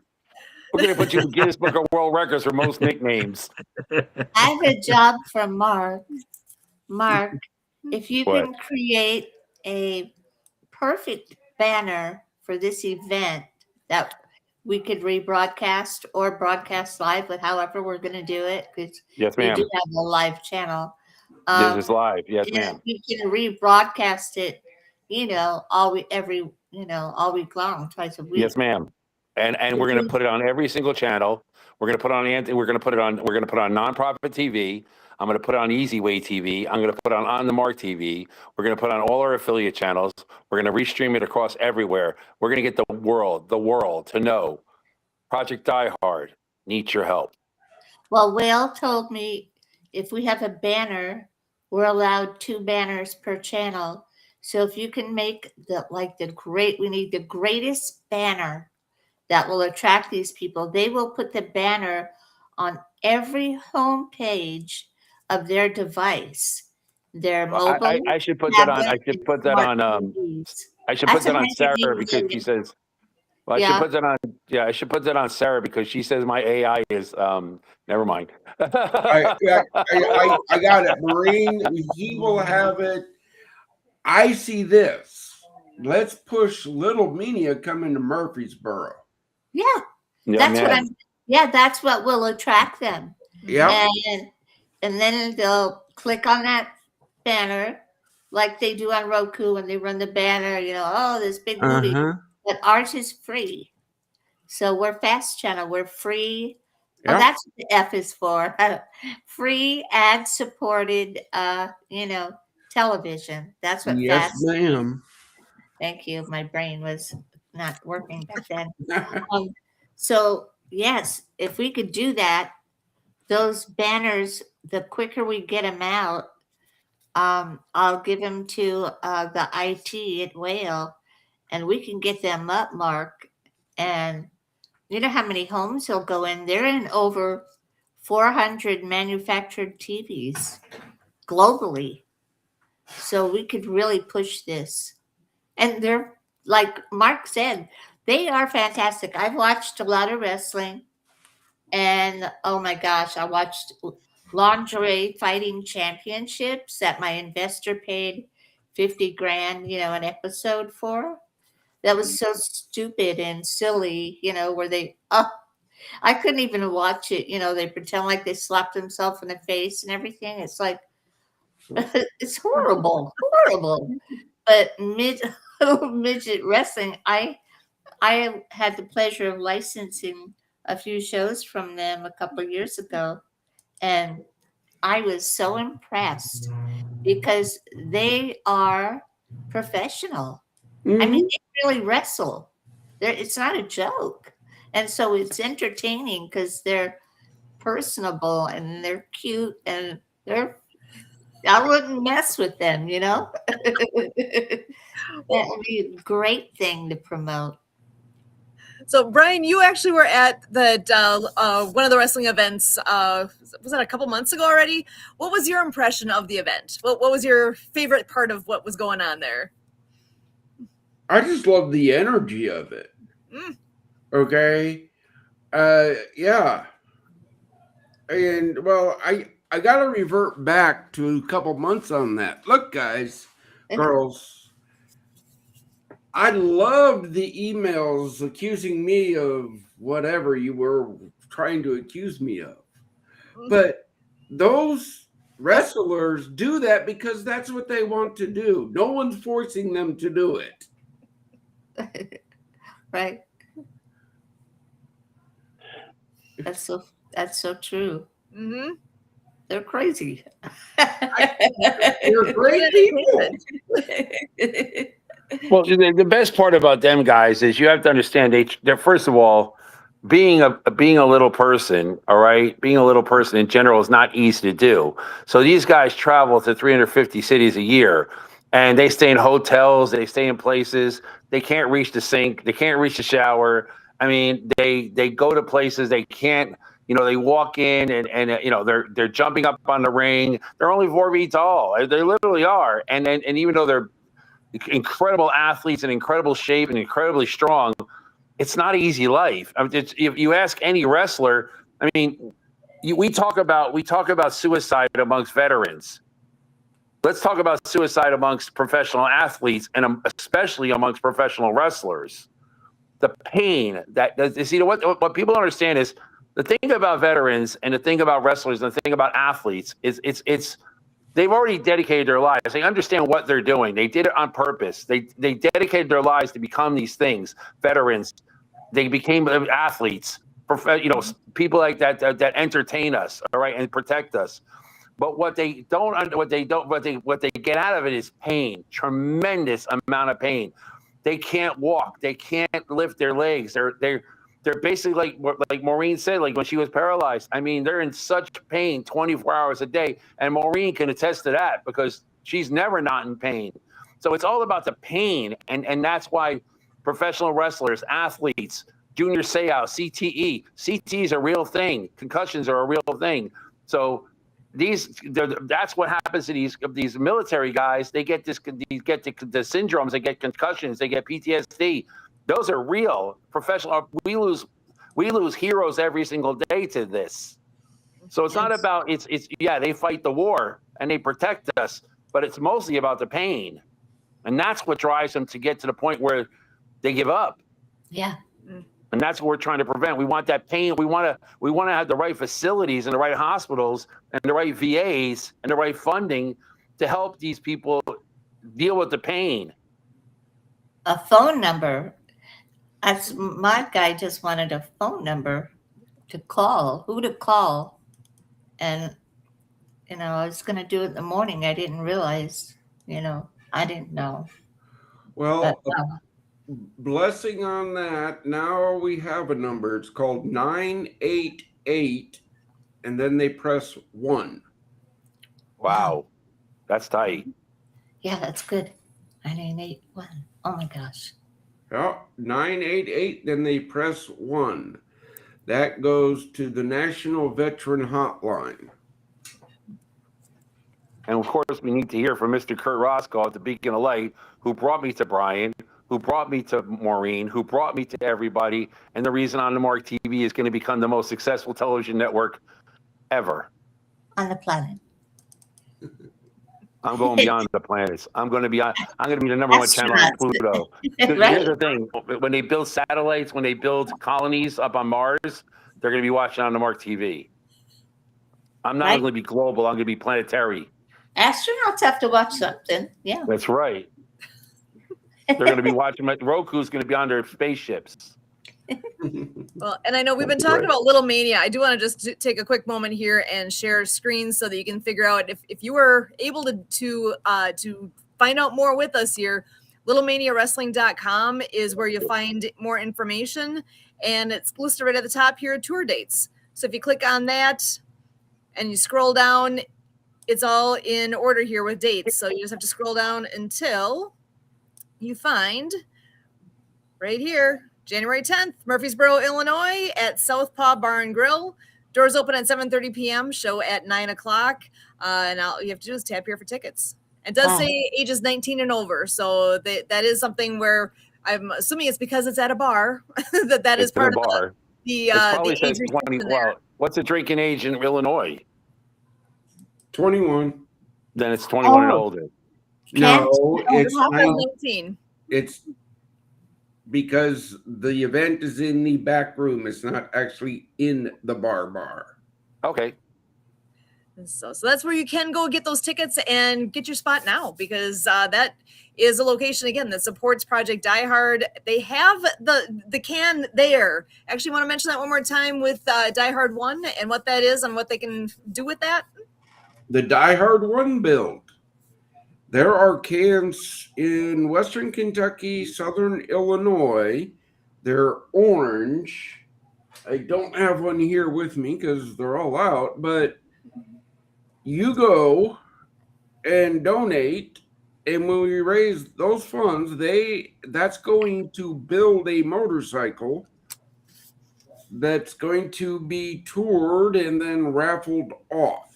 We're gonna put you in the Guinness Book of World Records for most nicknames. I have a job from Mark. Mark, if you What? can create a perfect banner for this event that we could rebroadcast or broadcast live, with however we're going to do it, because Yes, we ma'am. do have a live channel. This is live. Yes, Yeah, ma'am. we can rebroadcast it, all week long, twice a week. Yes, ma'am. And we're gonna put it on every single channel. We're gonna put it on we're gonna put it on nonprofit TV. I'm gonna put it on Easy Way TV. I'm gonna put it on the Mark TV. We're gonna put it on all our affiliate channels. We're gonna restream it across everywhere. We're gonna get the world to know Project Die Hard needs your help. Well, Whale told me if we have a banner, we're allowed 2 banners per channel. So if you can make we need the greatest banner that will attract these people. They will put the banner on every home page of their device, their mobile. I should put that on. I should put that on. I should put that on Sarah because she says. Well, I should put that on. Yeah, I should put that on Sarah because she says my AI is. Never mind. I got it, Maureen. He will have it. I see this. Let's push Little Mania coming to Murfreesboro. Yeah, that's what will attract them. Yeah. And then they'll click on that banner like they do on Roku when they run the banner, this big movie. But ours is free. So we're Fast Channel. We're free. Yeah. Oh, that's what the F is for. Free ad-supported, television. That's what Yes, Fast. ma'am. Thank you. My brain was not working back then. So yes, if we could do that, those banners, the quicker we get them out, I'll give them to the IT at Whale, and we can get them up, Mark. And you know how many homes he'll go in? They're in over 400 manufactured TVs globally. So we could really push this. And they're, like Mark said, they are fantastic. I've watched a lot of wrestling, and oh my gosh, I watched lingerie fighting championships that my investor paid 50 grand, an episode for. That was so stupid and silly, where I couldn't even watch it. They pretend like they slapped themselves in the face and everything. It's like, it's horrible. But midget wrestling, I had the pleasure of licensing a few shows from them a couple of years ago, and I was so impressed because they are professional. I mean, they really wrestle. It's not a joke, and so it's entertaining because they're personable and they're cute and I wouldn't mess with them, That would be a great thing to promote. So, Brian, you actually were at the one of the wrestling events. Was that a couple months ago already? What was your impression of the event? What was your favorite part of what was going on there? I just love the energy of it. Okay. Yeah. And well, I gotta revert back to a couple months on that. Look, guys, girls, I loved the emails accusing me of whatever you were trying to accuse me of. But those wrestlers do that because that's what they want to do. No one's forcing them to do it. Right. That's so true. Mm-hmm. They're crazy. They're great people. Well, the best part about them guys is you have to understand they're first of all being a little person, all right, being a little person in general is not easy to do. So these guys travel to 350 cities a year, and they stay in hotels, they stay in places they can't reach the sink, they can't reach the shower. I mean, they go to places they can't. You know, they walk in and you know they're jumping up on the ring. They're only 4 feet tall. They literally are, and even though they're incredible athletes in incredible shape and incredibly strong, it's not an easy life. I mean, if you ask any wrestler, I mean, we talk about suicide amongst veterans. Let's talk about suicide amongst professional athletes and especially amongst professional wrestlers. The pain that you see, what people understand is the thing about veterans and the thing about wrestlers and the thing about athletes is it's they've already dedicated their lives. They understand what they're doing. They did it on purpose. They dedicated their lives to become these things. Veterans, they became athletes. You know, people like that entertain us, all right, and protect us. But what they get out of it is pain, tremendous amount of pain. They can't walk. They can't lift their legs. They're basically like Maureen said, like when she was paralyzed. I mean, they're in such pain 24 hours a day. And Maureen can attest to that because she's never not in pain. So it's all about the pain. And that's why professional wrestlers, athletes, junior seiyao, CTE. CTE is a real thing. Concussions are a real thing. So that's what happens to these military guys. They get the syndromes, they get concussions, they get PTSD. Those are real. Professional. We lose heroes every single day to this. So it's not about it's yeah, they fight the war and they protect us, but it's mostly about the pain. And that's what drives them to get to the point where they give up. Yeah. And that's what we're trying to prevent. We want that pain. We want to have the right facilities and the right hospitals and the right VAs and the right funding to help these people deal with the pain. A phone number. My guy just wanted a phone number to call, who to call. And, you know, I was going to do it in the morning. I didn't realize, you know, I didn't know. Well, blessing on that. Now we have a number. It's called 988, and then they press 1. Wow. That's tight. Yeah, that's good. 981. Oh my gosh. Yeah, 988, then they press 1. That goes to the National Veteran Hotline. And of course, we need to hear from Mr. Kurt Roscoe at the Beacon of Light, who brought me to Brian, who brought me to Maureen, who brought me to everybody. And the reason On the Mark TV is going to become the most successful television network ever on the planet. I'm going beyond the planets. I'm going to be the number one channel on Pluto. Right. Here's the thing: when they build satellites, when they build colonies up on Mars, they're going to be watching On the Mark TV. I'm not going to be global. I'm going to be planetary. Astronauts have to watch something. Yeah, that's right. They're going to be watching. Roku's going to be on their spaceships. Well, and I know we've been talking about Little Mania. I do want to just take a quick moment here and share screens so that you can figure out if you were able to find out more with us here. LittleManiaWrestling.com is where you'll find more information, and it's listed right at the top here, tour dates. So if you click on that and you scroll down, it's all in order here with dates. So you just have to scroll down until you find right here, January 10th, Murfreesboro, Illinois at Southpaw Bar and Grill. Doors open at 7:30 p.m., show at 9 o'clock. And all you have to do is tap here for tickets. It does say ages 19 and over. So that is something where I'm assuming it's because it's at a bar that It's is part at a of bar. the It probably age says 20. restriction there. Well, what's the drinking age in Illinois? 21. Then it's 21 and Oh. older. No, it's How about 9. 19? It's because the event is in the back room. It's not actually in the bar. Okay. So that's where you can go get those tickets and get your spot now, because that is a location again that supports Project Die Hard. They have the can there. Actually, want to mention that one more time with Die Hard 1 and what that is and what they can do with that. The Die Hard 1 build. There are cans in Western Kentucky, Southern Illinois. They're orange. I don't have one here with me because they're all out, but you go and donate, and when we raise those funds, that's going to build a motorcycle that's going to be toured and then raffled off.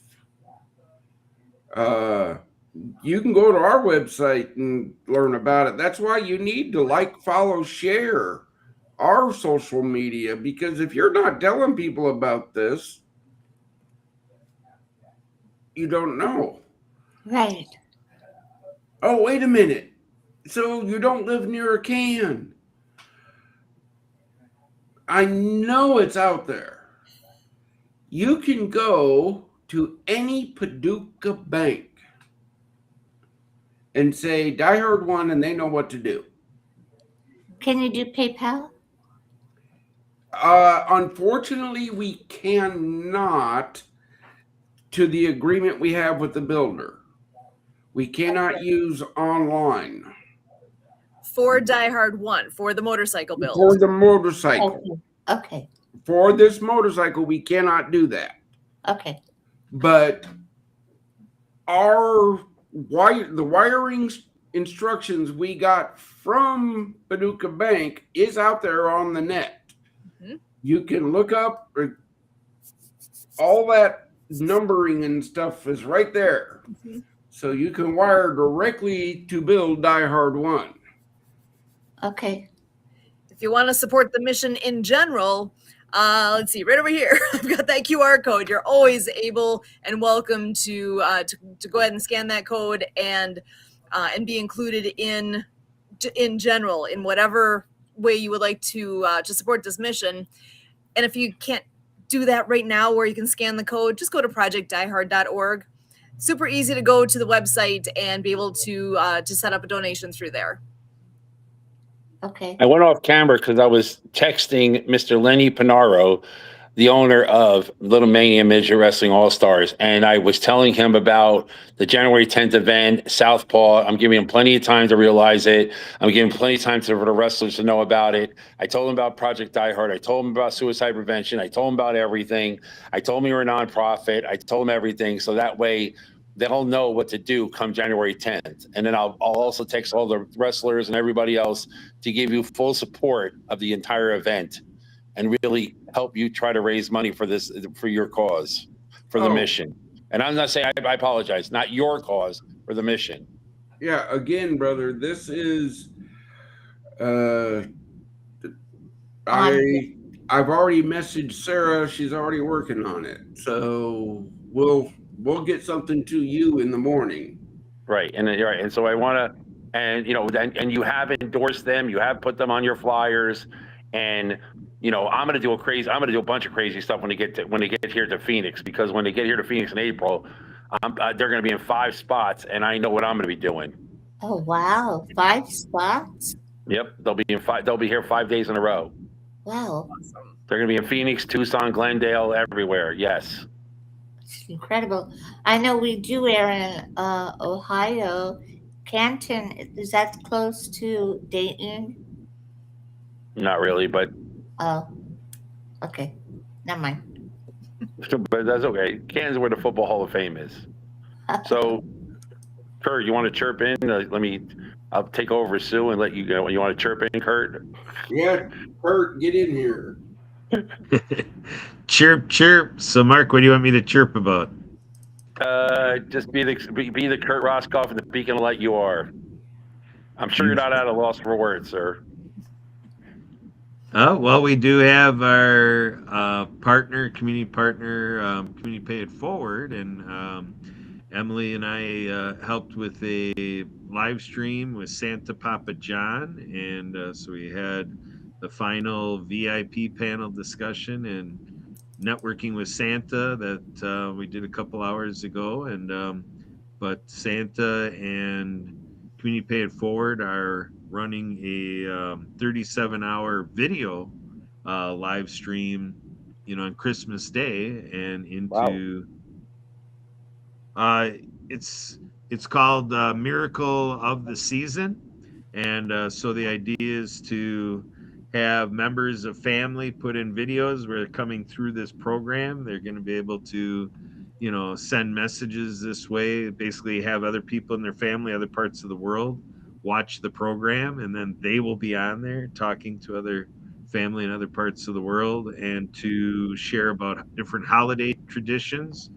You can go to our website and learn about it. That's why you need to like, follow, share our social media, because if you're not telling people about this, you don't know. Right. Oh, wait a minute. So you don't live near a can. I know it's out there. You can go to any Paducah bank and say Die Hard 1, and they know what to do. Can you do PayPal? Unfortunately, we cannot, to the agreement we have with the builder. We cannot use online. For Die Hard 1, for the motorcycle build. For the motorcycle. Okay. For this motorcycle, we cannot do that. Okay. But the wiring instructions we got from Paducah Bank is out there on the net. Mm-hmm. You can look up all that numbering and stuff is right there. Mm-hmm. So you can wire directly to build Die Hard 1. Okay. If you want to support the mission in general, let's see, right over here, I've got that QR code. You're always able and welcome to go ahead and scan that code and be included in general in whatever way you would like to support this mission. And if you can't do that right now, where you can scan the code, just go to projectdiehard.org. Super easy to go to the website and be able to set up a donation through there. Okay. I went off camera because I was texting Mr. Lenny Pinaro, the owner of Little Mania Midget Wrestling All-Stars, and I was telling him about the January 10th event, Southpaw. I'm giving him plenty of time to realize it. I'm giving plenty of time for the wrestlers to know about it. I told him about Project Die Hard. I told him about suicide prevention. I told him about everything. I told him you're a nonprofit. I told him everything, so that way they'll know what to do come January 10th. And then I'll also text all the wrestlers and everybody else to give you full support of the entire event and really help you try to raise money for this, for your cause, for the mission. And I'm not saying, I apologize, not your cause, for the mission. Yeah, again, brother, this is, I've already messaged Sarah. She's already working on it. So we'll get something to you in the morning. Right. And so I want to, and you have endorsed them, you have put them on your flyers, and I'm going to do a bunch of crazy stuff when they get here to Phoenix, because when they get here to Phoenix in April, they're going to be in 5 spots, and I know what I'm going to be doing. Oh, wow. 5 spots? Yep. They'll be here 5 days in a row. Wow. They're going to be in Phoenix, Tucson, Glendale, everywhere. Yes. It's incredible. I know we do air in Ohio. Canton, is that close to Dayton? Not really, but. Oh, okay. Never mind. But that's okay. Canton's where the Football Hall of Fame is. So, Kurt, you want to chirp in? I'll take over Sue and let you go. You want to chirp in, Kurt? Yeah, Kurt, get in here. Chirp, chirp. So, Mark, what do you want me to chirp about? Just be the Kurt Roscoff and the beacon of light you are. I'm sure you're not at a loss for words, sir. Well, we do have our community partner, Community Pay It Forward, and Emily and I helped with a live stream with Santa Papa John, and so we had the final VIP panel discussion and networking with Santa that we did a couple hours ago, and but Santa and Community Pay It Forward are running a 37-hour video live stream, on Christmas Day and into. It's called Miracle of the Season, and so the idea is to have members of family put in videos where they're coming through this program. They're going to be able to, send messages this way. Basically, have other people in their family, other parts of the world, watch the program, and then they will be on there talking to other family in other parts of the world and to share about different holiday traditions,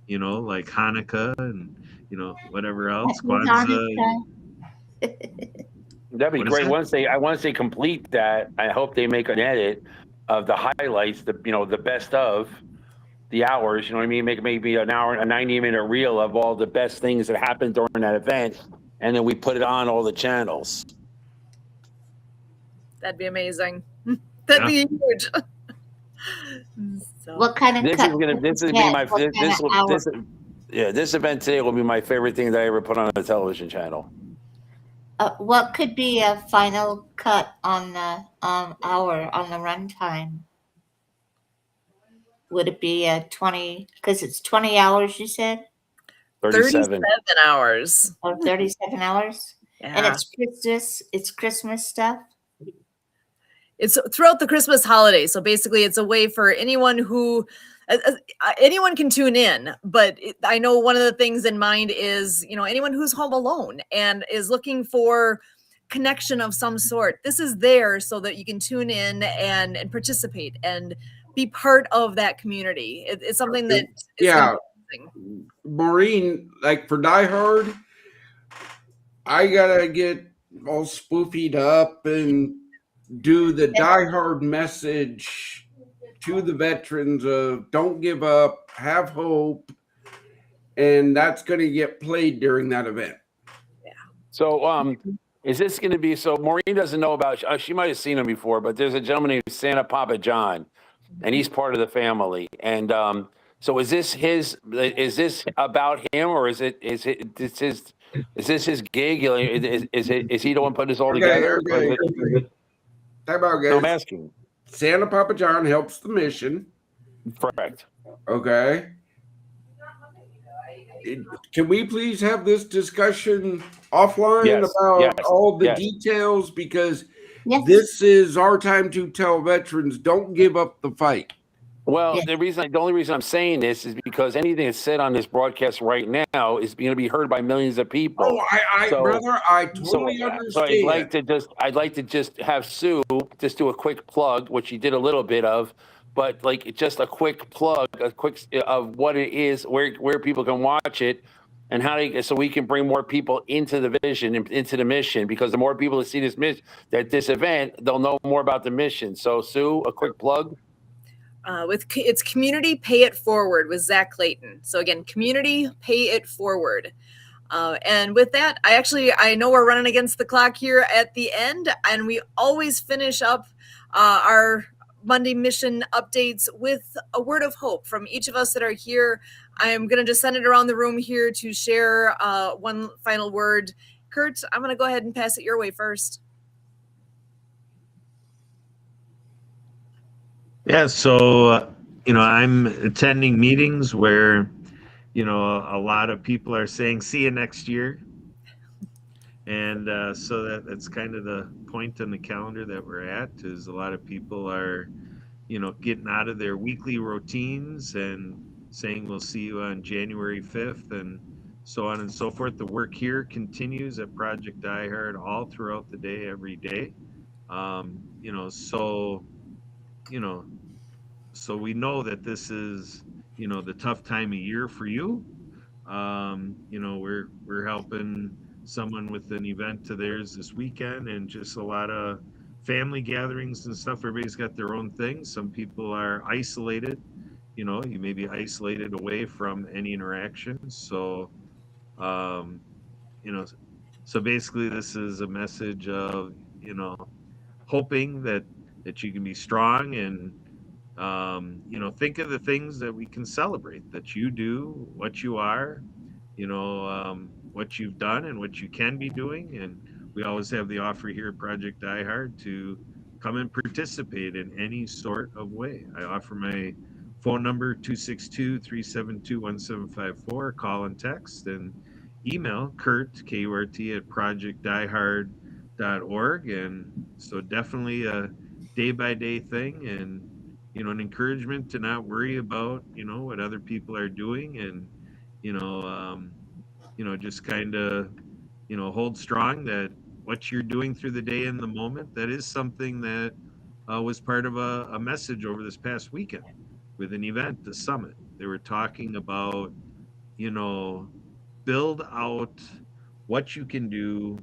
like Hanukkah and whatever else, Kwanzaa. That'd be What is great. that? Once they complete that, I hope they make an edit of the highlights, the best of the hours. You know what I mean? Make maybe an hour, a 90-minute reel of all the best things that happened during that event, and then we put it on all the channels. That'd be amazing. That'd be huge. So. What kind of This event today will be my favorite thing that I ever put on a television channel. What could be a final cut on the hour on the runtime? Would it be a 20? Because it's 20 hours, you said. 37 hours. Or 37 hours. Yeah. And it's Christmas. It's Christmas stuff. It's throughout the Christmas holiday. So basically, it's a way for anyone who. Anyone can tune in, but I know one of the things in mind is, anyone who's home alone and is looking for connection of some sort. This is there so that you can tune in and participate and be part of that community. It's something that Maureen, like for Die Hard, I gotta get all spoofied up and do the Die Hard message to the veterans of don't give up, have hope, and that's going to get played during that event. Yeah. So, is this going to be? So Maureen doesn't know about. She might have seen him before, but there's a gentleman named Santa Papa John, and he's part of the family. And so, is this his? Is this about him, or is this his gig? Is he the one putting this all together? Okay. Time out, guys. No, I'm asking. Santa Papa John helps the mission. Correct. Okay. Can we please have this discussion offline about all the details? Because this is our time to tell veterans, don't give up the fight. Well, the only reason I'm saying this is because anything that's said on this broadcast right now is going to be heard by millions of people. Oh, brother, I totally understand. So I'd like to just have Sue just do a quick plug, which she did a little bit of, but like just a quick plug, of what it is, where people can watch it, and so we can bring more people into the vision, into the mission. Because the more people that see this event, they'll know more about the mission. So Sue, a quick plug. It's Community Pay It Forward with Zach Clayton. So again, Community Pay It Forward. And with that, I know we're running against the clock here at the end, and we always finish up our Monday mission updates with a word of hope from each of us that are here. I'm going to just send it around the room here to share one final word. Kurt, I'm going to go ahead and pass it your way first. Yeah, so, I'm attending meetings where, a lot of people are saying, see you next year. And so that's kind of the point on the calendar that we're at, is a lot of people are, getting out of their weekly routines and saying, we'll see you on January 5th. And so on and so forth. The work here continues at Project Die Hard all throughout the day, every day. You know, so you know, so we know that this is, you know, the tough time of year for you. You know, we're helping someone with an event to theirs this weekend, and just a lot of family gatherings and stuff. Everybody's got their own thing. Some people are isolated. You know, you may be isolated away from any interactions. So, um, you know, so basically, this is a message of, you know, hoping that you can be strong, and you know, think of the things that we can celebrate, that you do, what you are, you know, what you've done and what you can be doing. And we always have the offer here at Project Die Hard to come and participate in any sort of way. I offer my phone number, 262-372-1754. Call and text, and email Kurt, K-U-R-T, at projectdiehard.org. And so definitely a day by day thing, and you know, an encouragement to not worry about, you know, what other people are doing. And you know, just kind of, you know, hold strong that what you're doing through the day in the moment, that is something that was part of a message over this past weekend with an event, the summit. They were talking about, you know, build out what you can do,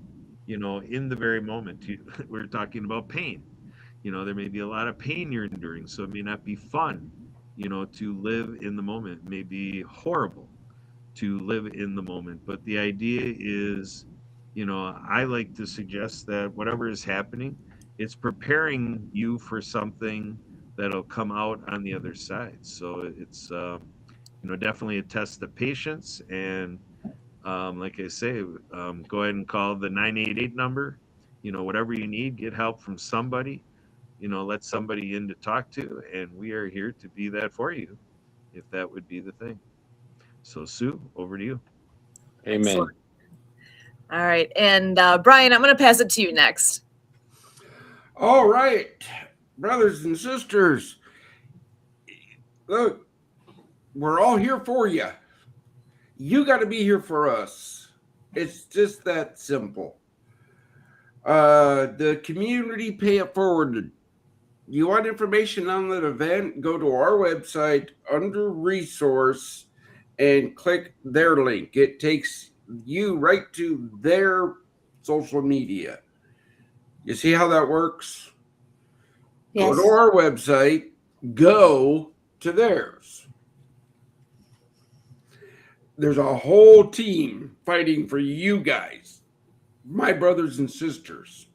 you know, in the very moment. We're talking about pain. You know, there may be a lot of pain you're enduring, so it may not be fun, you know, to live in the moment. It may be horrible to live in the moment. But the idea is, you know, I like to suggest that whatever is happening, it's preparing you for something that'll come out on the other side. So it's, you know, definitely a test of patience. And like I say, go ahead and call the 988 number. You know, whatever you need, get help from somebody. You know, let somebody in to talk to, and we are here to be that for you, if that would be the thing. So, Sue, over to you. Amen. Excellent. All right. And Brian, I'm going to pass it to you next. All right, brothers and sisters, look, we're all here for you. You got to be here for us. It's just that simple. The community pay it forward. You want information on that event? Go to our website under resource and click their link. It takes you right to their social media. You see how that works? Yes. Go to our website, go to theirs. There's a whole team fighting for you guys, my brothers and sisters.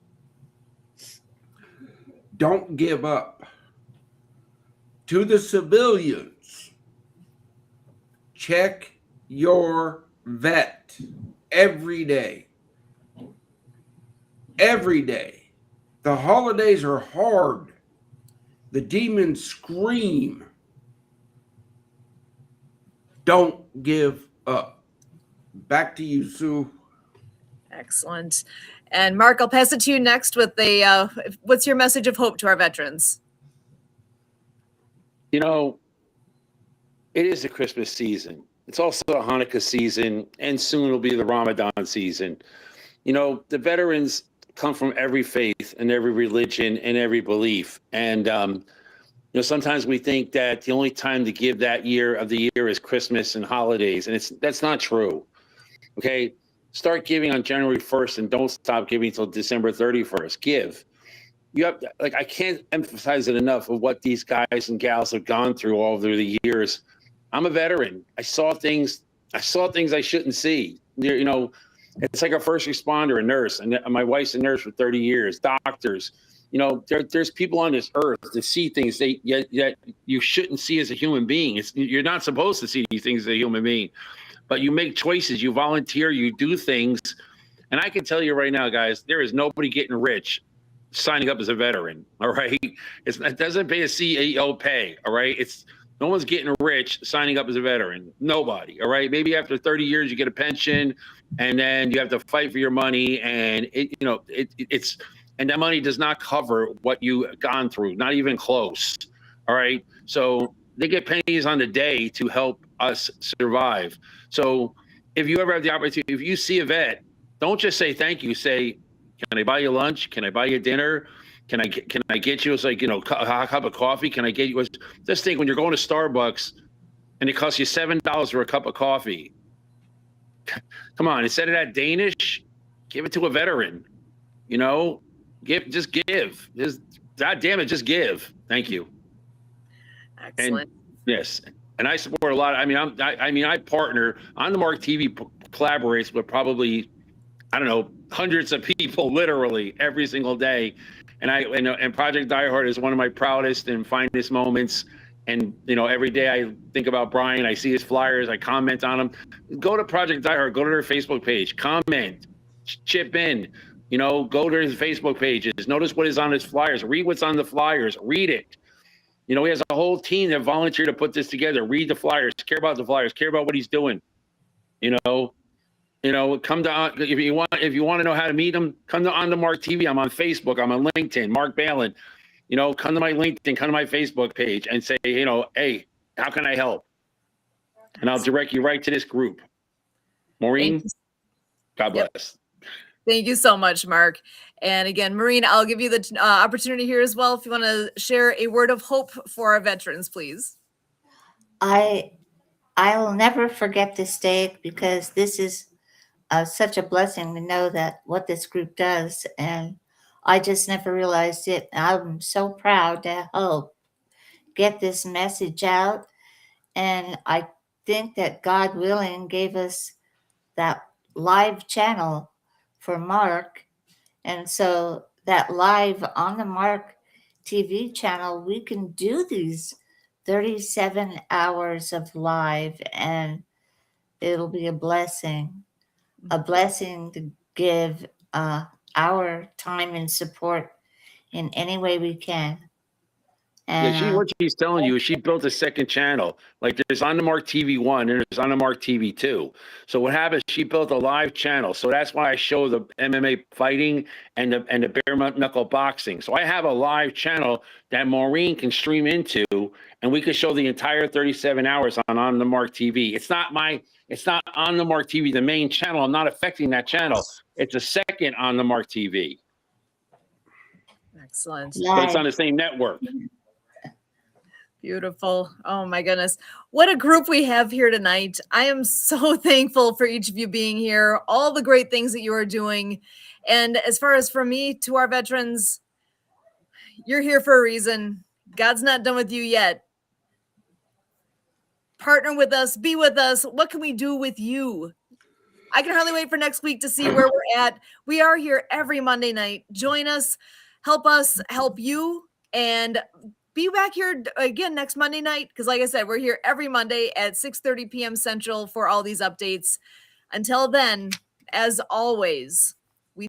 Don't give up. To the civilians, check your vet every day. Every day. The holidays are hard. The demons scream. Don't give up. Back to you, Sue. Excellent. And Mark, I'll pass it to you next with the what's your message of hope to our veterans? You know, it is the Christmas season. It's also a Hanukkah season, and soon it'll be the Ramadan season. You know, the veterans come from every faith and every religion and every belief. And, you know, sometimes we think that the only time to give that year of the year is Christmas and holidays. And that's not true. Okay. Start giving on January 1st and don't stop giving until December 31st. Give. You have, like, I can't emphasize it enough of what these guys and gals have gone through all through the years. I'm a veteran. I saw things I shouldn't see. You know, it's like a first responder, a nurse, and my wife's a nurse for 30 years, doctors. You know, there's people on this earth that see things that you shouldn't see as a human being. You're not supposed to see these things as a human being, but you make choices, you volunteer, you do things. And I can tell you right now, guys, there is nobody getting rich signing up as a veteran. All right. It doesn't pay a CEO pay. All right. No one's getting rich signing up as a veteran. Nobody. All right. Maybe after 30 years, you get a pension, and then you have to fight for your money. And it's and that money does not cover what you've gone through, not even close. All right. So they get pennies on the day to help us survive. So if you ever have the opportunity, if you see a vet, don't just say thank you. Say, can I buy you lunch? Can I buy you dinner? Can I get you? It's like, a cup of coffee. Can I get you? Just think when you're going to Starbucks and it costs you $7 for a cup of coffee. Come on, instead of that Danish, give it to a veteran. Just give. Just God damn it, just give. Thank you. Excellent. And yes, and I support a lot. I mean, I partner on the Mark TV collaborates with probably, I don't know, hundreds of people literally every single day. And Project Die Hard is one of my proudest and finest moments. And every day I think about Brian, I see his flyers, I comment on them. Go to Project Die Hard, go to their Facebook page, comment, chip in, go to his Facebook pages, notice what is on his flyers, read what's on the flyers, read it. He has a whole team that volunteered to put this together. Read the flyers, care about the flyers, care about what he's doing. Come to if you want to know how to meet him, come on the Mark TV. I'm on Facebook. I'm on LinkedIn. Mark Balin. Come to my LinkedIn, come to my Facebook page, and say, hey, how can I help? And I'll direct you right to this group. Maureen, God bless. Thank you so much, Mark. And again, Maureen, I'll give you the opportunity here as well. If you want to share a word of hope for our veterans, please. I will never forget this day because this is such a blessing to know that what this group does. And I just never realized it. I'm so proud to help get this message out. And I think that God willing gave us that live channel for Mark. And so that live on the Mark TV channel, we can do these 37 hours of live, and it'll be a blessing to give our time and support in any way we can. And What she's telling you is she built a second channel. Like there's on the Mark TV 1 and there's on the Mark TV 2. So what happens? She built a live channel. So that's why I show the MMA fighting and the bare knuckle boxing. So I have a live channel that Maureen can stream into, and we could show the entire 37 hours on the Mark TV. It's not on the Mark TV, the main channel. I'm not affecting that channel. It's a second on the Mark TV. Excellent. But it's on the same network. Beautiful. Oh my goodness. What a group we have here tonight. I am so thankful for each of you being here, all the great things that you are doing. And as far as for me, to our veterans, you're here for a reason. God's not done with you yet. Partner with us, be with us. What can we do with you? I can hardly wait for next week to see where we're at. We are here every Monday night. Join us, help you, and be back here again next Monday night, because like I said, we're here every Monday at 6:30 p.m. Central for all these updates. Until then, as always,